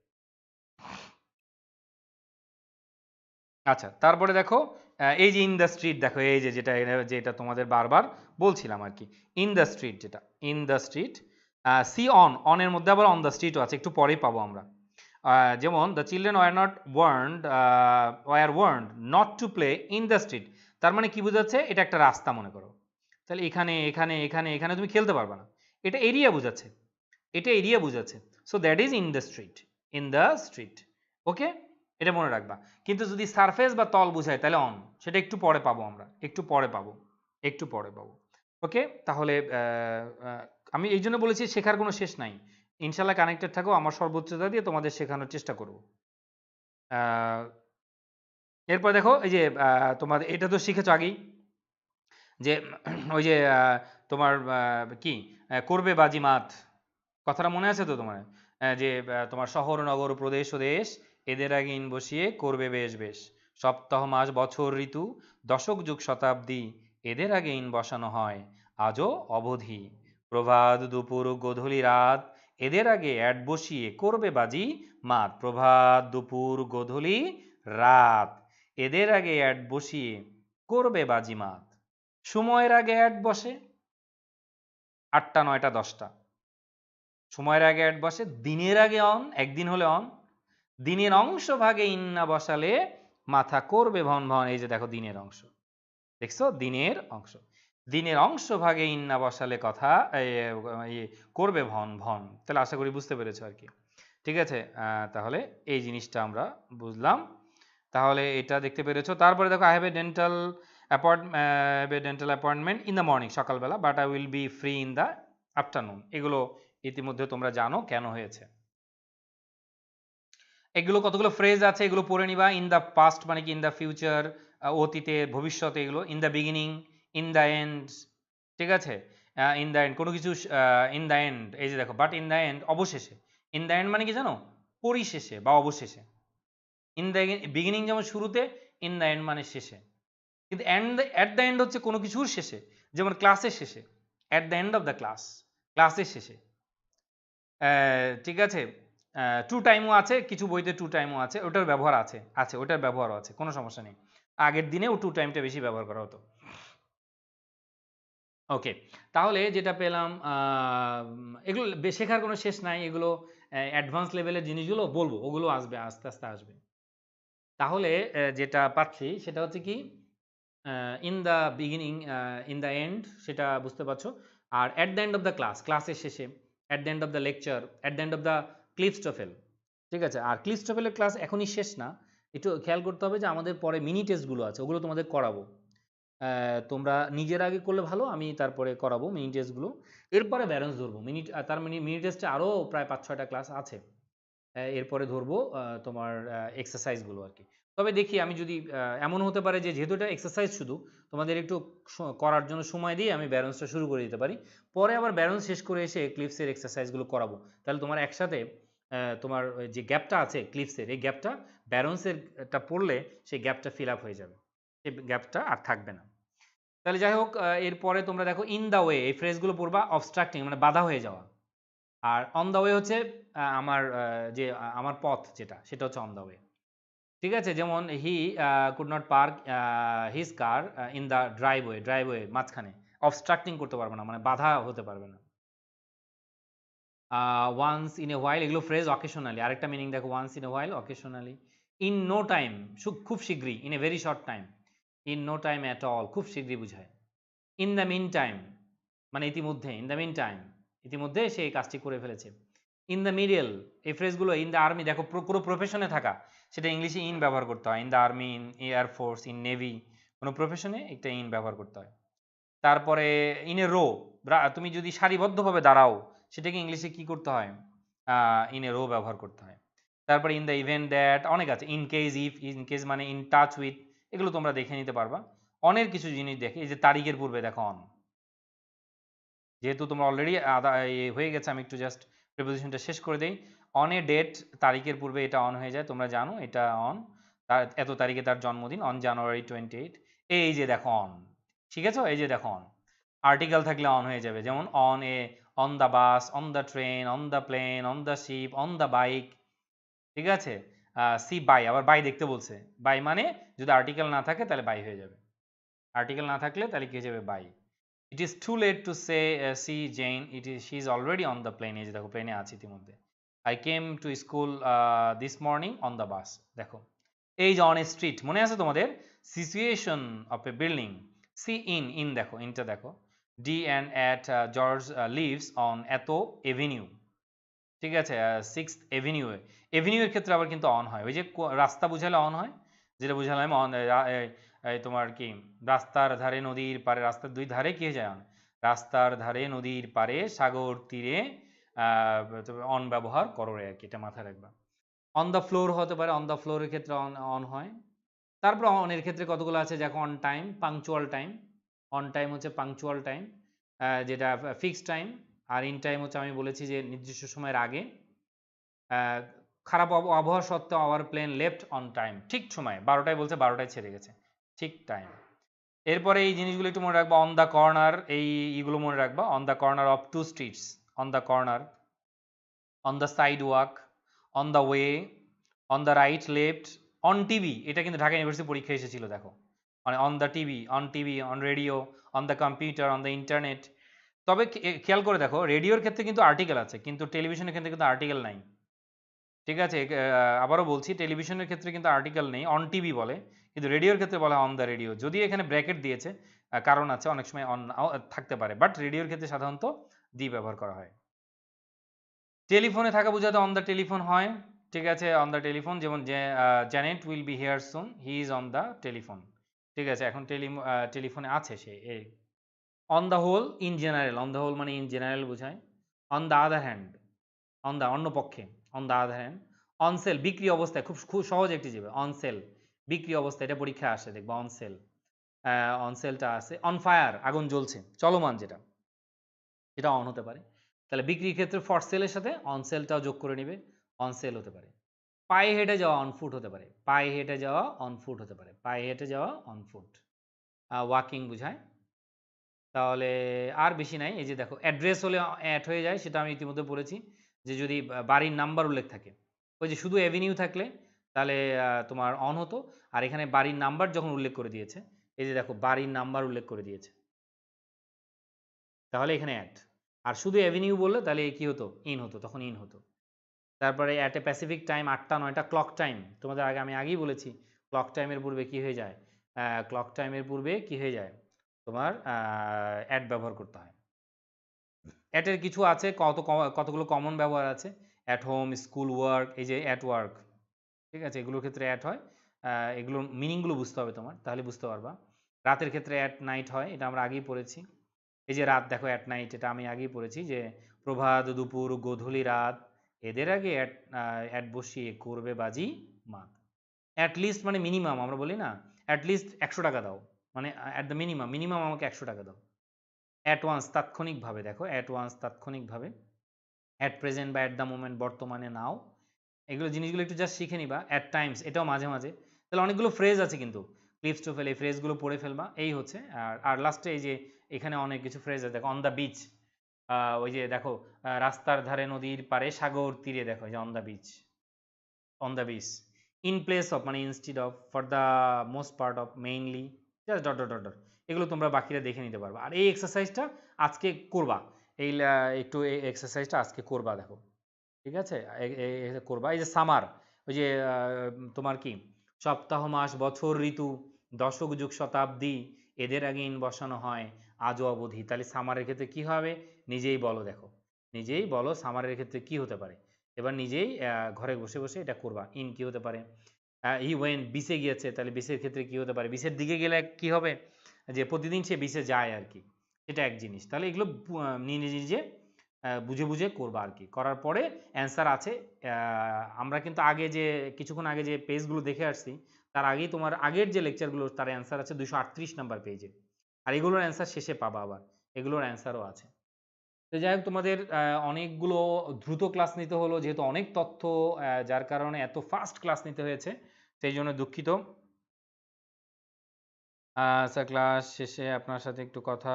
আচ্ছা, তারপরে দেখো এই যে ইন দ্য স্ট্রিট, দেখো এই যে যেটা তোমাদের বারবার বলছিলাম আর কি, ইন দ্য স্ট্রিট, যেটা in the street, see on, অনের মধ্যে আবার অন দ্য স্ট্রিটও আছে, একটু পরেই পাবো আমরা। যেমন the children were warned not to play in the street, তার মানে কি বোঝাচ্ছে, এটা একটা রাস্তা মনে করো, তাহলে এখানে এখানে এখানে এখানে তুমি খেলতে পারবে না, এটা এরিয়া বোঝাচ্ছে, এটা এরিয়া বোঝাচ্ছে। So that is in the street, in the street. Okay, এটা মনে রাখবা। কিন্তু যদি সারফেস বা তল বোঝায় তাহলে অন, সেটা একটু পরে পাবো আমরা, একটু পরে পাবো, একটু পরে পাবো। ওকে, তাহলে আমি এই জন্য বলেছি শেখার কোনো শেষ নাই, ইনশাল্লাহ কানেক্টেড থাকো, আমার সর্বোচ্চতা দিয়ে তোমাদের শেখানোর চেষ্টা করব। এরপর দেখো এই যে তোমার এটা তো শিখেছো আগেই, যে ওই যে তোমার কি করবে বাজিমাত, কথাটা মনে আছে তো তোমার, যে তোমার শহর নগর প্রদেশ ও দেশ এদের আগে ইন বসিয়ে করবে বেশ বেশ, সপ্তাহ মাস বছর ঋতু দশক যুগ শতাব্দী এদের আগে ইন বসানো হয় আজও অবধি, প্রভাত দুপুর গোধূলি রাত এদের আগে অ্যাড বসিয়ে করবে বাজি মাত, প্রভাত দুপুর গোধূলি রাত এদের আগে অ্যাড বসিয়ে করবে বাজি মাত, সময়ের আগে অ্যাড বসে 8টা 9টা 10টা, সময়ের আগে অ্যাড বসে, দিনের আগে অন, একদিন হলে অন, দিনের অংশ ভাগে ইন না বসালে মাথা করবে ভন ভন, এই যে দেখো দিনের অংশ, দেখছো দিনের অংশ, দিনের অংশ ভাগে ইন না বসালে কথা করবে ভন ভন, তাহলে আশা করি বুঝতে পেরেছো আর কি। ঠিক আছে, তাহলে এই জিনিসটা আমরা বুঝলাম, তাহলে এটা দেখতে পেরেছো। তারপরে দেখো I have a dental appointment in the morning, সকালবেলা, but I will be free in the afternoon, এগুলো ইতিমধ্যে তোমরা জানো কেন হয়েছে। এগুলো কতগুলো ফ্রেজ আছে, এগুলো পড়ে নিবা। ইন দ্য পাস্ট মানে কি ইন দ্য ফিউচার, অতীতে ভবিষ্যতে, এগুলো in the beginning, in the and, ঠিক আছে, ইন দ্য এন্ড কোনো কিছু, ইন দ্য এন্ড, এই যে দেখো বাট ইন দ্য এন্ড অবশেষে, ইন দ্য এন্ড মানে কি জানো, পরিশেষে বা অবশেষে, ইন দ্য বিগিনিং যেমন শুরুতে, ইন দ্য এন্ড মানে শেষে, কিন্তু অ্যাট দ্য এন্ড হচ্ছে কোনো কিছুর শেষে, যেমন ক্লাসের শেষে, at the end of the class, ক্লাসের শেষে। ঠিক আছে, টু টাইমও আছে, কিছু বইতে টু টাইমও আছে, ওটার ব্যবহার আছে, ওটার ব্যবহারও আছে, কোনো সমস্যা নেই, আগের দিনেও টু টাইমটা বেশি ব্যবহার করা হতো। ওকে, তাহলে যেটা পেলাম, এগুলো শেখার কোনো শেষ নাই, এগুলো অ্যাডভান্স লেভেলের জিনিসগুলো বলবো, ওগুলো আসবে আস্তে আস্তে আসবে। তাহলে যেটা পাচ্ছি সেটা হচ্ছে কি, in the beginning, in the end, সেটা বুঝতে পারছো, আর at the end of the class, ক্লাসের শেষে, at the end of the lecture, at the end of the ক্লিফস্টোফেল, ঠিক আছে। আর ক্লিফস্টোফেলের ক্লাস এখনই শেষ না, একটু খেয়াল করতে হবে যে আমাদের পরে মিনি টেস্টগুলো আছে, ওগুলো তোমাদের করাবো, তোমরা নিজের আগে করলে ভালো, আমি তারপরে করাবো মিনি টেস্টগুলো, এরপরে ব্যালেন্স ধরবো তার মানে মিনি টেস্টে আরও প্রায় 5-6টা ক্লাস আছে, এরপরে ধরবো তোমার এক্সারসাইজগুলো আর কি। তবে দেখি আমি যদি এমন হতে পারে যে যেহেতু এটা এক্সারসাইজ শুধু, তোমাদের একটু করার জন্য সময় দিয়ে আমি ব্যালেন্সটা শুরু করে দিতে পারি, পরে আবার ব্যালেন্স শেষ করে এসে ক্লিপসের এক্সারসাইজগুলো করাবো, তাহলে তোমার একসাথে তোমার যে গ্যাপটা আছে ক্লিপসের, এই গ্যাপটা ব্যালেন্সেরটা পড়লে সেই গ্যাপটা ফিল আপ হয়ে যাবে, সেই গ্যাপটা আর থাকবে না। তাহলে যাই হোক, এরপরে তোমরা দেখো ইন দ্য ওয়ে, এই ফ্রেজগুলো পড়বা, অবস্ট্রাক্টিং মানে বাধা হয়ে যাওয়া, আর অন দ্য ওয়ে হচ্ছে যে আমার পথ যেটা, সেটা হচ্ছে অন দ্য ওয়ে, ঠিক আছে। যেমন he could not park his car in the driveway, driveway মাঝখানে, অবস্ট্রাক্টিং করতে পারবে না মানে বাধা হতে পারবে না। ওয়ান্স ইন এ হোয়াইল, এগুলো ফ্রেজ অকেশনালি, আরেকটা মিনিং দেখো, once in a while occasionally, in no time খুব শীঘ্রই, in a very short time, in no time at all খুব শীঘ্রই বুঝায়, ইন দ্য মিন টাইম মানে ইতিমধ্যে, ইন দ্য মিন টাইম ইতিমধ্যে সে এই কাজটি করে ফেলেছে, ইন দ্য মিডল, এই ফ্রেজগুলো, ইন দ্য আর্মি, দেখো কোনো প্রফেশনে থাকা, সেটা ইংলিশে ইন ব্যবহার করতে হয়, in the army, in air force, in navy, কোনো প্রফেশনে একটা ইন ব্যবহার করতে হয়। তারপরে ইন এ রো, তুমি যদি সারিবদ্ধভাবে দাঁড়াও, সেটাকে ইংলিশে কি করতে হয়, ইন এ রো ব্যবহার করতে হয়। তারপরে ইন দ্য ইভেন্ট দ্যাট, অনেক আছে, in case if, in case মানে ইন টাচ উইথ, এগুলো তোমরা দেখে নিতে পারবা। অনেক কিছু জিনিস দেখে, এই যে তারিখের পূর্বে দেখো অন, যেহেতু তোমরা অলরেডি হয়ে গেছে, আমি একটু জাস্ট প্রিপোজিশনটা শেষ করে দেই। অন এ ডেট, তারিখের পূর্বে এটা অন হয়ে যায়, তোমরা জানো এটা অন। তার এত তারিখে তার জন্মদিন, অন জানুয়ারি 28। এই যে দেখো অন, শিখেছো? এই যে দেখো অন, আর্টিকেল থাকলে অন হয়ে যাবে, যেমন on a, on the bus, on the train, on the plane, on the ship, on the bike. ঠিক আছে? সি বাই, আবার বাই দেখতে বলছে, বাই মানে যদি আর্টিকেল না থাকে তাহলে বাই হয়ে যাবে, আর্টিকেল না থাকলে তাহলে কি হয়ে যাবে, by. It is too late to say see Jane, it is she is already on the plane. এই যে দেখো প্লেনে আছে ইতিমধ্যে। I came to school this morning on the bus. দেখো এই যে অন এ স্ট্রিট, মনে আছে তোমাদের? Situation of a building. C in, in দেখো, ইনটা দেখো। D and at George lives on eighth avenue. ঠিক আছে, সিক্সথ এভিনিউ। এভিনিউ এর ক্ষেত্রে আবার কিন্তু অন হয়, ওই যে রাস্তা বুঝালে অন হয়, যেটা বুঝালাম অন, তোমার কি, রাস্তার ধারে নদীর পারে, রাস্তার দুই ধারে কি হয়ে যায় অন, রাস্তার ধারে নদীর পারে সাগর তীরে অন ব্যবহার করো আর কি, এটা মাথায় রাখবা। অন দ্য ফ্লোর হতে পারে, অন দ্য ফ্লোরের ক্ষেত্রে অন অন হয়। তারপর অনের ক্ষেত্রে কতগুলো আছে দেখো, on time, punctual time. On time হচ্ছে পাংচুয়াল টাইম, যেটা ফিক্সড টাইম। আর ইন টাইম হচ্ছে আমি বলেছি যে নির্দিষ্ট সময়ের আগে। খারাপ আবহাওয়া সত্ত্বেও our plane left on time, ঠিক সময়, 12টায় বলছে 12টায় ছেড়ে গেছে, ঠিক টাইম। এরপরে এই জিনিসগুলো একটু মনে রাখবা, অন দ্য কর্নার, এই ইগুলো মনে রাখবা, on the corner of two streets, on the corner, on the sidewalk, on the way, on the right left, on TV, এটা কিন্তু ঢাকা ইউনিভার্সিটি পরীক্ষা এসেছিল দেখো, মানে on the TV, on TV, on radio, on the computer, on the internet. তবে খেয়াল করে দেখো, রেডিওর ক্ষেত্রে কিন্তু আর্টিকেল আছে, কিন্তু টেলিভিশনের ক্ষেত্রে কিন্তু আর্টিকেল নাই। ঠিক আছে, আবারও বলছি, টেলিভিশনের ক্ষেত্রে কিন্তু আর্টিকেল নেই, অন টিভি বলে, কিন্তু রেডিওর ক্ষেত্রে বলা অন দ্য রেডিও। যদিও এখানে ব্র্যাকেট দিয়েছে, কারণ আছে, অনেক সময় অন থাকতে পারে, বাট রেডিওর ক্ষেত্রে সাধারণত দি ব্যবহার করা হয়। টেলিফোনে থাকা বোঝাতে অন দ্য টেলিফোন হয়। ঠিক আছে, অন দ্য টেলিফোন, যেমন Janet will be here soon, he is on the telephone. ঠিক আছে, এখন টেলিফোনে আছে সে। এই on the whole, in general, on the whole মানে ইন জেনারেল বোঝায়। On the other hand, on the অন্য পক্ষে, on the other hand. On sale, বিক্রি অবস্থায়, খুব খুব সহজ একটি যাবে, অন সেল, বিক্রি অবস্থায়, এটা পরীক্ষায় আসে দেখবা, অন সেল। অন সেলটা আছে। অন ফায়ার, আগুন জ্বলছে, চলমান যেটা, এটা অন হতে পারে। তাহলে বিক্রির ক্ষেত্রে ফর সেলের সাথে অন সেলটাও যোগ করে নিবে, অন সেল হতে পারে। পায়ে হেঁটে যাওয়া অন ফুট হতে পারে, পায়ে হেঁটে যাওয়া অন ফুট হতে পারে, পায়ে হেঁটে যাওয়া অন ফুট, ওয়াকিং বোঝায়। তাহলে আর বেশি নাই। এই যে দেখো, অ্যাড্রেস হলে অ্যাড হয়ে যায়, সেটা আমি ইতিমধ্যে বলেছি, যে যদি বাড়ির নাম্বার উল্লেখ থাকে, ওই যে শুধু অ্যাভিনিউ থাকলে তাহলে তোমার অন হতো। আর এখানে বাড়ির নাম্বার যখন উল্লেখ করে দিয়েছে, এই যে দেখো বাড়ির নাম্বার উল্লেখ করে দিয়েছে, তাহলে এখানে অ্যাড। আর শুধু অ্যাভিনিউ বললে তাহলে কি হতো, ইন হতো, তখন ইন হতো। তারপরে অ্যাট এ প্যাসিফিক টাইম, 8টা 9টা, ক্লক টাইম, তোমাদের আগে আমি আগেই বলেছি, ক্লক টাইমের পূর্বে কি হয়ে যায়, ক্লক টাইমের পূর্বে কি হয়ে যায়, তোমার অ্যাট ব্যবহার করতে হয়। অ্যাটের কিছু আছে, কতগুলো কমন ব্যবহার আছে, অ্যাট হোম, স্কুল, ওয়ার্ক, এই যে অ্যাট ওয়ার্ক। ঠিক আছে, এগুলোর ক্ষেত্রে অ্যাট হয়। এগুলোর মিনিংগুলো বুঝতে হবে তোমার, তাহলে বুঝতে পারবা। রাতের ক্ষেত্রে অ্যাট নাইট হয়, এটা আমরা আগেই পড়েছি। এই যে রাত দেখো, অ্যাট নাইট, এটা আমি আগেই পড়েছি, যে প্রভাত, দুপুর, গোধূলি, রাত, এদের আগে অ্যাট অ্যাট বসিয়ে করবে বাজি মাত। অ্যাট লিস্ট মানে মিনিমাম, আমরা বলি না, অ্যাট লিস্ট 100 টাকা দাও, মানে অ্যাট দ্য মিনিমাম, মিনিমাম আমাকে 100 টাকা দাও। অ্যাট ওয়ান্স, তাৎক্ষণিকভাবে, দেখো অ্যাট ওয়ান্স তাৎক্ষণিকভাবে। অ্যাট প্রেজেন্ট বা অ্যাট দ্য মোমেন্ট, বর্তমানে নাও। এগুলো জিনিসগুলো একটু জাস্ট শিখে নিবা। অ্যাট টাইমস, এটাও মাঝে মাঝে। তাহলে অনেকগুলো ফ্রেজ আছে কিন্তু, ক্লিপস টু ফেল, এই ফ্রেজগুলো পড়ে ফেলবা, এই হচ্ছে। আর লাস্টে এই যে এখানে অনেক কিছু ফ্রেজ আছে, দেখো অন দ্য বিচ, ওই যে দেখো, রাস্তার ধারে নদীর পারে সাগর তীরে, দেখো এই যে on the beach, on the beach. In place of মানে instead of, for the most part of, mainly, just dot dot dot dot. এগুলো তোমরা বাকিরা দেখে নিতে পারবা। আর এই এক্সারসাইজটা আজকে করবা, এই একটু এই এক্সারসাইজটা আজকে করবা, দেখো। ঠিক আছে, করবা। এই যে সামার, ওই যে তোমার কি, সপ্তাহ, মাস, বছর, ঋতু, দশক, যুগ, শতাব্দী, এদের আগে ইন বসানো হয়, আজও অবধি। তাহলে সামারের ক্ষেত্রে কি হবে, নিজেই বলো, দেখো নিজেই বলো সামারের ক্ষেত্রে কি হতে পারে। এবার নিজেই ঘরে বসে বসে এটা করবা। ইন কি হতে পারে, হি ওয়েন বিচে গিয়েছে, তাহলে বিচের ক্ষেত্রে কি হতে পারে, বিচের দিকে গেলে কি হবে, যে প্রতিদিন সে বিচে যায় আর কি, এটা এক জিনিস। তাহলে এগুলো নিজে নিজে বুঝে বুঝে করবা আর কি। করার পরে অ্যান্সার আছে। আমরা কিন্তু আগে যে কিছুক্ষণ আগে যে পেজগুলো দেখে আসছি, তার আগেই তোমার আগের যে লেকচারগুলো, তার অ্যান্সার আছে 238 নাম্বার পেজে। আর এগুলোর অ্যান্সার শেষে পাবা, আবার এগুলোর অ্যান্সারও আছে। তো যাই হোক, তোমাদের অনেকগুলো দ্রুত ক্লাস নিতে হলো, যেহেতু অনেক তথ্য, যার কারণে এত ফাস্ট ক্লাস নিতে হয়েছে। সেই জন্য দুঃখিত। স্যার ক্লাস শেষে আপনার সাথে একটু কথা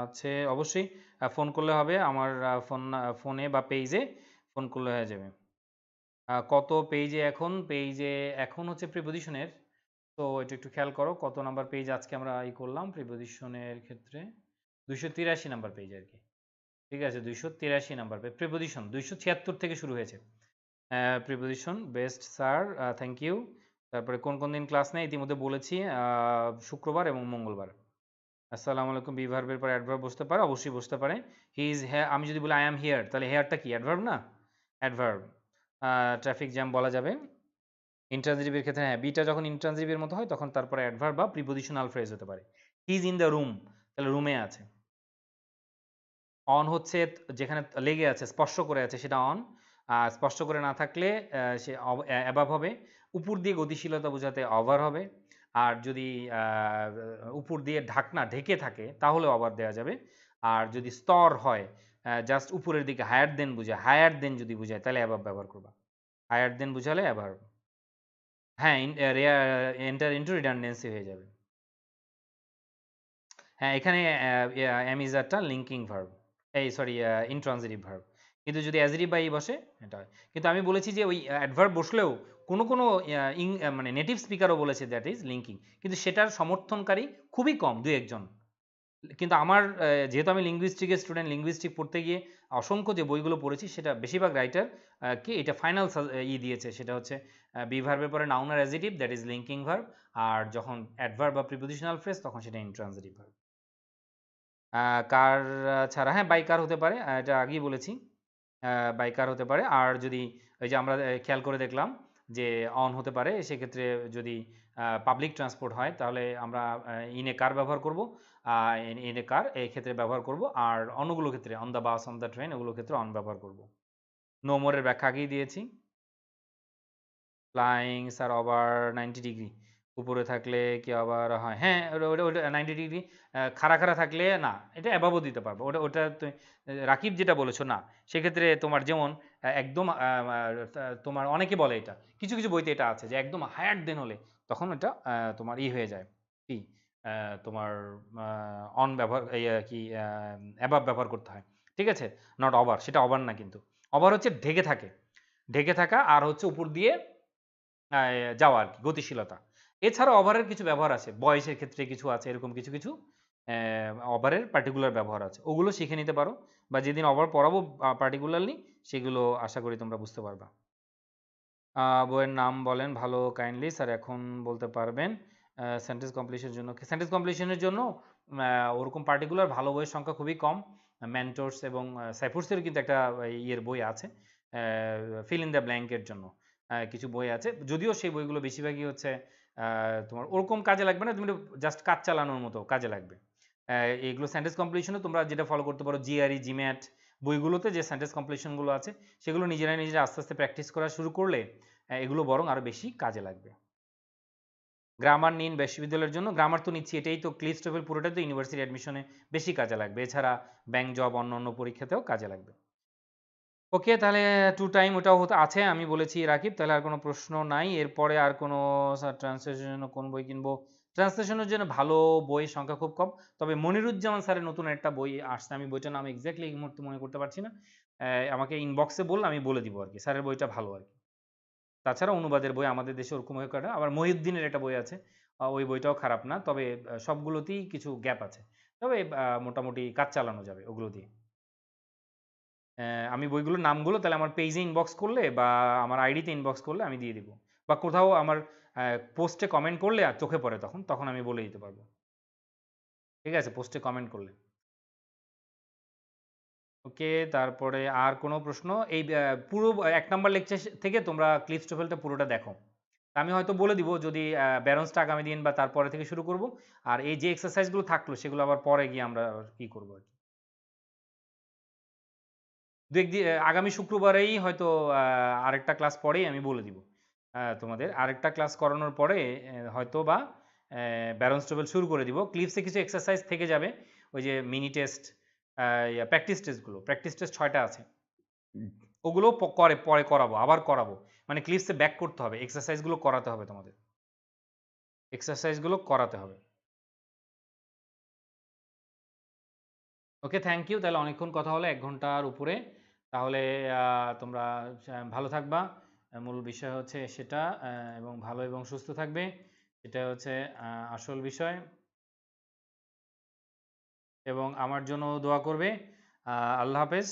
আছে, অবশ্যই ফোন করলে হবে, আমার ফোনে বা পেজে ফোন করলে হয়ে যাবে। কত পেজে এখন? পেজে এখন হচ্ছে প্রিপোজিশনের, তো এটা একটু খেয়াল করো কত নাম্বার পেজ আজকে আমরা করলাম প্রিপোজিশনের ক্ষেত্রে। 283 নাম্বার পেজ আর কি। ঠিক আছে, 283 নাম্বার পেজ। প্রিপোজিশন 276 থেকে শুরু হয়েছে। Preposition best sir, thank you. তারপরে কোন কোন দিন ক্লাস নেই ইতিমধ্যে বলেছি, শুক্রবার এবং মঙ্গলবার। আসসালামু আলাইকুম, বি ভার্বের পর অ্যাডভার্ব বসতে পারে, অবশ্যই বসতে পারে। হি ইজ, আমি যদি বলি আই অ্যাম হিয়ার, তাহলে হেয়ারটা কি অ্যাডভার্ব না? অ্যাডভার্ব। ট্রাফিক জ্যাম বলা যাবে। ইন্ট্রানজিটিভের ক্ষেত্রে হ্যাঁ, বিটা যখন ইন্ট্রানজিটিভের মতো হয় তখন তারপরে অ্যাডভার্ব বা প্রিপোজিশনাল ফ্রেজ হতে পারে। He is in the room, তাহলে রুমে আছে। অন হচ্ছে যেখানে লেগে আছে, স্পর্শ করে আছে, সেটা অন। আর স্পর্শ করে না থাকলে সে অ্যাবাভ হবে। উপর দিয়ে গতিশীলতা বোঝাতে ওভার হবে। আর যদি উপর দিয়ে ঢাকনা ঢেকে থাকে তাহলে ওভার দেওয়া যাবে। আর যদি স্তর হয়, জাস্ট উপরের দিকে, হায়ার দেন বুঝায়, হায়ার দেন যদি বুঝায় তাহলে অ্যাবাভ ব্যবহার করবা। হায়ার দেন বুঝালে অ্যাবাভ। হ্যাঁ, এন্টার ইন্টু রিডান্ডেন্সি হয়ে যাবে। হ্যাঁ, এখানে am is একটা লিঙ্কিং ভার্ব, এই সরি ইনট্রানজিটিভ ভার্ব। কিন্তু যদি অ্যাজরিভ বা ই বসে এটা হয়। কিন্তু আমি বলেছি যে ওই অ্যাডভার্ব বসলেও কোনো কোনো মানে নেটিভ স্পিকারও বলেছে দ্যাট ইজ লিঙ্কিং, কিন্তু সেটার সমর্থনকারী খুবই কম, দুই একজন। কিন্তু আমার যেহেতু আমি লিঙ্গুইস্টিকের স্টুডেন্ট, লিঙ্গুইস্টিক পড়তে গিয়ে অসংখ্য যে বইগুলো পড়েছি সেটা বেশিরভাগ রাইটার কি এটা ফাইনাল দিয়েছে, সেটা হচ্ছে বি ভার্বের পরে নাউন আর adjective, that is linking verb. আর যখন অ্যাডভার্ব বা প্রিপোজিশনাল ফ্রেজ তখন সেটা ইনট্রানজিটিভ ভার্ব। কার ছাড়া, হ্যাঁ বাই কার হতে পারে, এটা আগেই বলেছি। বাই কার হতে পারে। আর যদি ওই যে আমরা খেয়াল করে দেখলাম যে অন হতে পারে, সেক্ষেত্রে যদি পাবলিক ট্রান্সপোর্ট হয় তাহলে আমরা ইনে কার ব্যবহার করব, ইনে কার এই ক্ষেত্রে ব্যবহার করব। আর অন্যগুলো ক্ষেত্রে on the bus, on the train, ওগুলো ক্ষেত্রে অন ব্যবহার করব। নো মোরের ব্যাখ্যা আগেই দিয়েছি। ফ্লাইং স্যার ওভার 90 ডিগ্রি, উপরে থাকলে কি আবার হয়? হ্যাঁ, ওটা ওটা ওটা 90 ডিগ্রি খাড়া খাড়া থাকলে না, এটা অ্যাবাবও দিতে পারবো। ওটা ওটা রাকিব যেটা বলেছো না, সেক্ষেত্রে তোমার যেমন একদম তোমার অনেকে বলে এটা, কিছু কিছু বইতে এটা আছে যে একদম হায়ার দেন হলে তখন এটা তোমার ই হয়ে যায় কি, তোমার অন ব্যবহার এই কি অ্যাবাব ব্যবহার করতে হয়। ঠিক আছে, নট ওভার, সেটা ওভার না। কিন্তু ওভার হচ্ছে ঢেকে থাকে, ঢেকে থাকা, আর হচ্ছে উপর দিয়ে যাওয়া আর কি, গতিশীলতা। এছাড়া ওভারের কিছু ব্যবহার আছে, বয়সের ক্ষেত্রে কিছু আছে, এরকম কিছু কিছু ওভারের পার্টিকুলার ব্যবহার আছে, ওগুলো শিখে নিতে পারো। বা যেদিন ওভার পড়াবো পার্টিকুলারলি, সেগুলো আশা করি তোমরা বুঝতে পারবা। বইয়ের নাম বলেন ভালো কাইন্ডলি স্যার, এখন বলতে পারবেন? সেন্টেন্স কমপ্লিশনের জন্য, সেন্টেন্স কমপ্লিশনের জন্য ওরকম পার্টিকুলার ভালো বইয়ের সংখ্যা খুবই কম। মেন্টরস এবং সাইফুরসের কিন্তু একটা ইয়ের বই আছে ফিল ইন দ্য ব্ল্যাঙ্কের জন্য, কিছু বই আছে, যদিও সেই বইগুলো বেশিরভাগই হচ্ছে তোমার ওরকম কাজে লাগবে না, তুমি জাস্ট কাজ চালানোর মতো কাজে লাগবে। এইগুলো সেন্টেন্স কমপ্লিশনে তোমরা যেটা ফলো করতে পারো, জিআরই, জিম্যাট বইগুলোতে যে সেন্টেন্স কমপ্লিশনগুলো আছে সেগুলো নিজেরা নিজেরা আস্তে আস্তে প্র্যাকটিস করা শুরু করলে এগুলো বরং আরও বেশি কাজে লাগবে। গ্রামার নিন বিশ্ববিদ্যালয়ের জন্য, গ্রামার তো নিচ্ছি, এটাই তো ক্লিস্ট লেভেল, পুরোটাই তো ইউনিভার্সিটি অ্যাডমিশনে বেশি কাজে লাগবে, এছাড়া ব্যাংক জব, অন্য অন্য পরীক্ষাতেও কাজে লাগবে। ওকে, তাহলে টু টাইম ওটাও হতে আছে, আমি বলেছি রাকিব। তাহলে আর কোনো প্রশ্ন নাই এরপরে? আর কোনো স্যার ট্রান্সলেশনের জন্য কোন বই কিনবো? ট্রান্সলেশনের জন্য ভালো বইয়ের সংখ্যা খুব কম, তবে মনিরুজ্জামান স্যারের নতুন একটা বই আসছে, আমি বইটার নাম এক্স্যাক্টলি এই মুহূর্তে মনে করতে পারছি না। আমাকে ইনবক্সে বললে আমি বলে দিব আর কি, স্যারের বইটা ভালো আর কি। তাছাড়া অনুবাদের বই আমাদের দেশে ওরকম হয়ে কাটা, আবার মহিউদ্দিনের একটা বই আছে, ওই বইটাও খারাপ না, তবে সবগুলোতেই কিছু গ্যাপ আছে, তবে মোটামুটি কাজ চালানো যাবে ওগুলো দিয়ে। আমি বইগুলোর নামগুলো তাহলে আমার পেজে ইনবক্স করলে বা আমার আইডিতে ইনবক্স করলে আমি দিয়ে দিব, বা কোথাও আমার পোস্টে কমেন্ট করলে আর চোখে পড়ে তখন তখন আমি বলে দিতে পারবো। ঠিক আছে, পোস্টে কমেন্ট করলে। ওকে, তারপরে আর কোনো প্রশ্ন? এই পুরো 1 নম্বর লেকচার থেকে তোমরা ক্লিপস টোফেলটা পুরোটা দেখো। আমি হয়তো বলে দিব যদি ব্যারন্সটা আগামী দিন বা তারপরে থেকে শুরু করব। আর এই যে এক্সারসাইজগুলো থাকলো সেগুলো আবার পরে গিয়ে আমরা কি করবো আর কি। আগামী শুক্রবারেই হয়তো আরেকটা ক্লাস পরেই আমি বলে দিব তোমাদের, আরেকটা ক্লাস করানোর পরে হয়তো বা ব্যারন্স টেবিল শুরু করে দিব। ক্লিপসে কিছু এক্সারসাইজ থেকে যাবে, ওই যে মিনি টেস্ট, প্র্যাকটিস টেস্টগুলো, প্র্যাকটিস টেস্ট 6টা আছে, ওগুলো পরে করাবো, আবার করাবো, মানে ক্লিপসে ব্যাক করতে হবে, এক্সারসাইজগুলো করাতে হবে তোমাদের, এক্সারসাইজগুলো করাতে হবে। ওকে, থ্যাংক ইউ। তাহলে অনেকক্ষণ কথা হলো, 1 ঘন্টার উপরে। তাহলে তোমরা ভালো থাকবা, মূল বিষয় হচ্ছে সেটা, এবং ভালো এবং সুস্থ থাকবে, এটা হচ্ছে আসল বিষয়। এবং আমার জন্য দোয়া করবে। আল্লাহ হাফেজ।